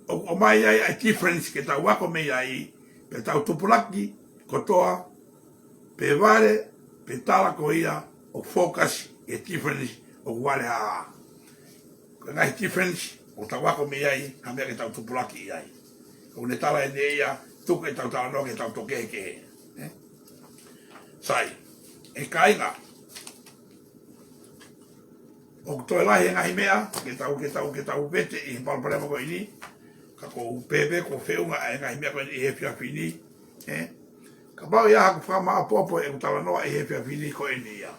[SPEAKER 1] o mai ai difference ke tau wako mei ai pe tau tupulaki kotoa pe vare pe tala ko ia o focus e difference o wale ha koe ngai difference o tau wako mei ai ha mea ke tau tupulaki ai ko ne tala e ne ia tuke tau tala noa ke tau toke ke sai e kainga o toi lahi ngahi mea ke tau vete i palparema ko ini ka ko pepe ko feunga e ngahi mea ko i he whiawhini ka pau ia haku whama apopo e utala noa i he whiawhini ko ini ia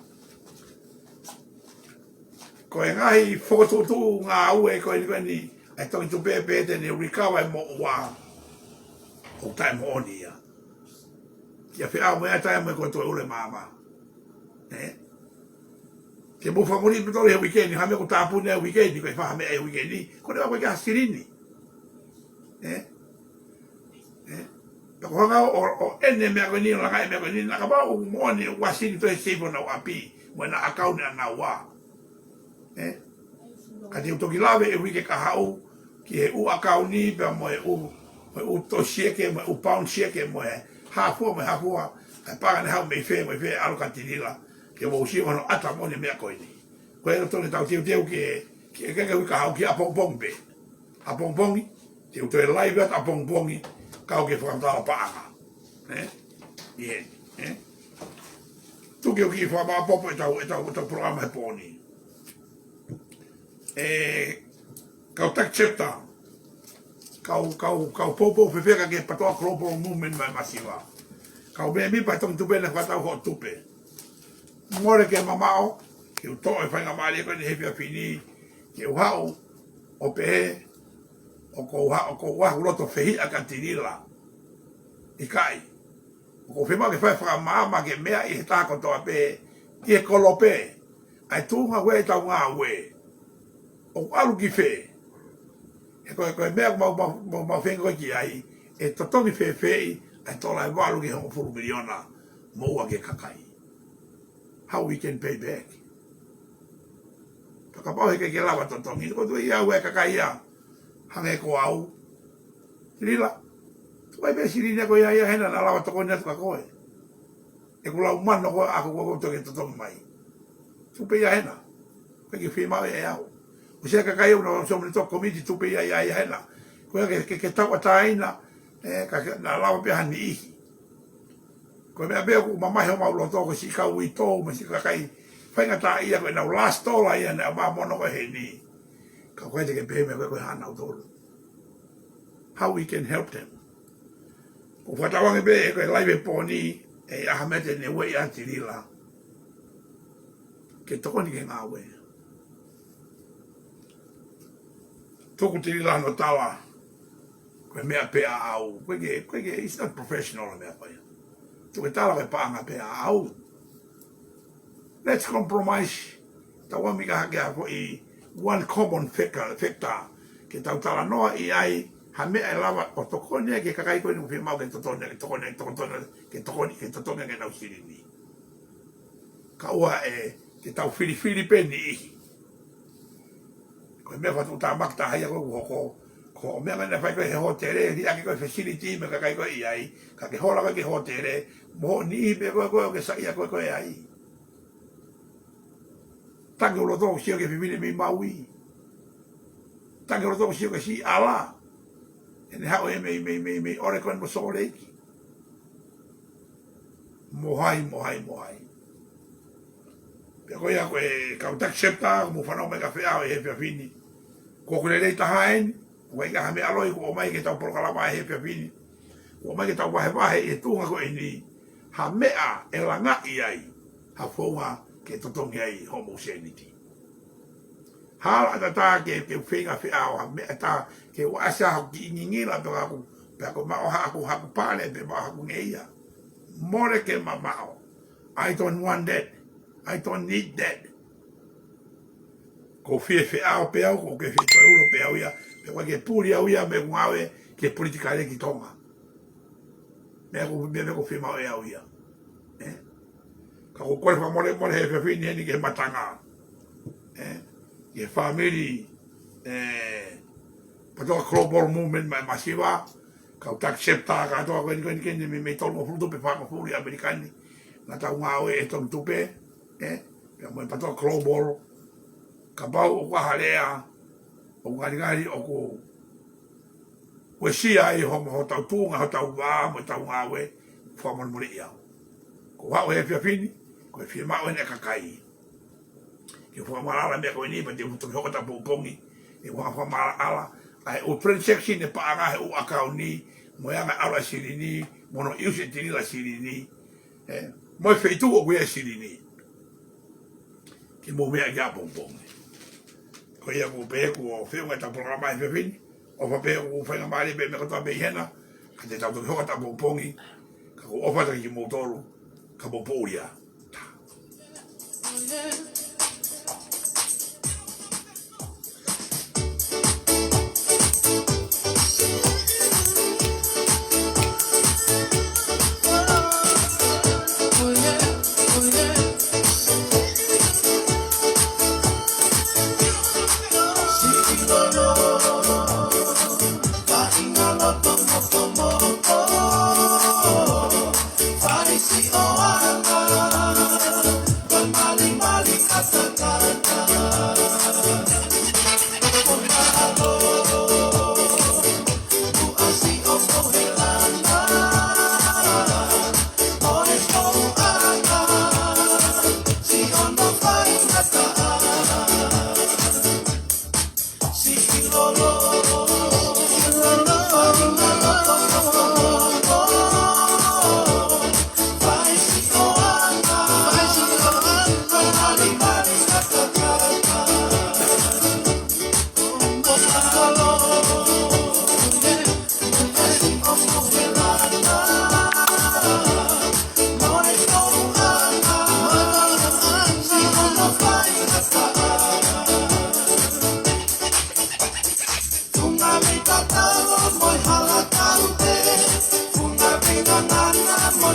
[SPEAKER 1] ko e ngahi whokotutu ngā ue ko ini e toki tu pepe te ne rikawa e mo ua o tai mo oni ia kia whiau mea tai mo e ko toi ule mama ke mo famori pitori he weekend ha me ko tapu ne weekend ko fa me e weekend ko ne ko ka sirini ko nga o ene me ko ni la ga me ko ni na ka ba o mo ni wasini to se bona api mo na account na wa ka te to kilave e weekend ka hau ki e u account ni pe mo e u to sheke mo u pound sheke mo ha fu ka pa ne ha me fe alo ka tinila ke mo si ono ata mo ne me ko ni ko e to ne tau teu ke ka hau ki a pompombe a pompongi te to e live at a pompongi ka ke fa ta pa tu ke ki fa ma popo e tau programa e poni ka tak chapter ka popo fe ke pato global movement mai masiva ka be mi pa tong tu be na fa ta ho tupe more ke mamao ke u to e whainga maari ko ni hepi a whini ke u hau o pehe o ko wahu roto whehi a kantinila i kai o ko whima ke whai whakamaama ke mea i he tāko toa pehe ki e kolope ai tūnga we tau ngā we o alu ki whe e koe mea mau whengo ki ai e totongi whewhei ai tola e walu ki hongo furu miliona mo ua ke kakai how we can pay back. Pakapau he ke lawa totongi, ko tu ia ue kakai ia, hange ko au. Sirila, tu ai pe sirina ko ia hena na lawa tokoni atu ka koe. E ko lau mano ko ako ko toke totongi mai. Tu pe ia hena, pe ki whima e au. O sea kakai una somni to committee tu pe ia hena. Ko ke tau ataina, na lawa pe hani ihi. Ko me abe ko mama he mau loto ko si ka ui to me si ka kai whainga tā ia koe nau last dollar ia ne a mono ko he ni ka koe te ke pehe me koe hana o tolu how we can help them ko whatawange be e koe laiwe pōni e ahamete ne wei ati rila ke tokoni ke ngā we toku te rila no tawa koe mea pea au koe ke it's not professional mea koe tu ke tala ke paanga pe au. Let's compromise. Tawa mi ka hake ako i one common factor ke tau tala noa i ai ha mea e lava o tokone ke kakai koe nuku whimau ke tokone ke nau sirini. Ka ua e Ke tau Filipini. Ko me fa tu ta makta haya ko me ngana fa ko he hotel di aki ko facility me ka kai ko ai ka ke hola ka ke hotel mo ni me ko ke sa ia ko ai. Tango lo do sio ke vivile me maui. Tango lo do sio ke si ala. En how me ore kon mo so leki. Mohai. Pero ya que cauta acepta como fa no me café a jefe fini. Ko ko le ta hain, ko ga me aloi ko mai ke ta por kala mai jefe fini. Ko mai ke ta wa e tu ko ini. Ha mea e langa ai. Ha fonga ke totongi ai homosexuality. Hala ta ke finga fi a me ta ke wa sa ki ngi la to aku. Pe ko ma ha ku pale pe ma ku ngeia. More ke mamao. I don't want that. I don't need that. Ko fie au pe au ko ke fie to euro pe au ia. Pe wa ke puri au ia me ngawe ke politika le ki tonga. Me ko fie mau au ia. Ka ko fa more he fe fini ni ke matanga. Ye family pato global movement masiva ka ta accepta ka to ko ni me to mo fruto pe fa mo furi americani na ta ngawe e to tupe pe mo pato global ka ba o ka halea o ngari o ko sia e ho ta tunga ho ta wa mo ta ngawe fa mo mo ia ko wa e fini ko fi ma o ne ka kai ke fua malala me ko ni pa te mutu ko ta popongi e wa fa malala ai o transaction ne pa anga o akauni mo ya ala sirini mo no use tini la sirini mo feito o we sirini ke mo me ya pompong ko ya mo pe ko fe o ta programa e fin o fa pe o fa mali be me ko ta be hena ka te ta ko ta pompongi ka o fa ta ki mo toro ka mo poria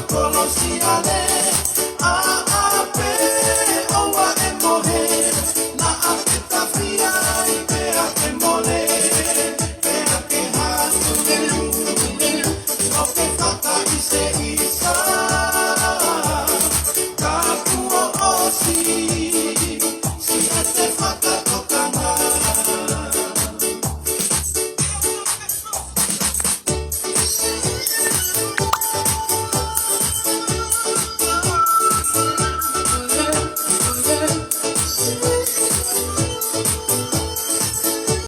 [SPEAKER 4] Conocí a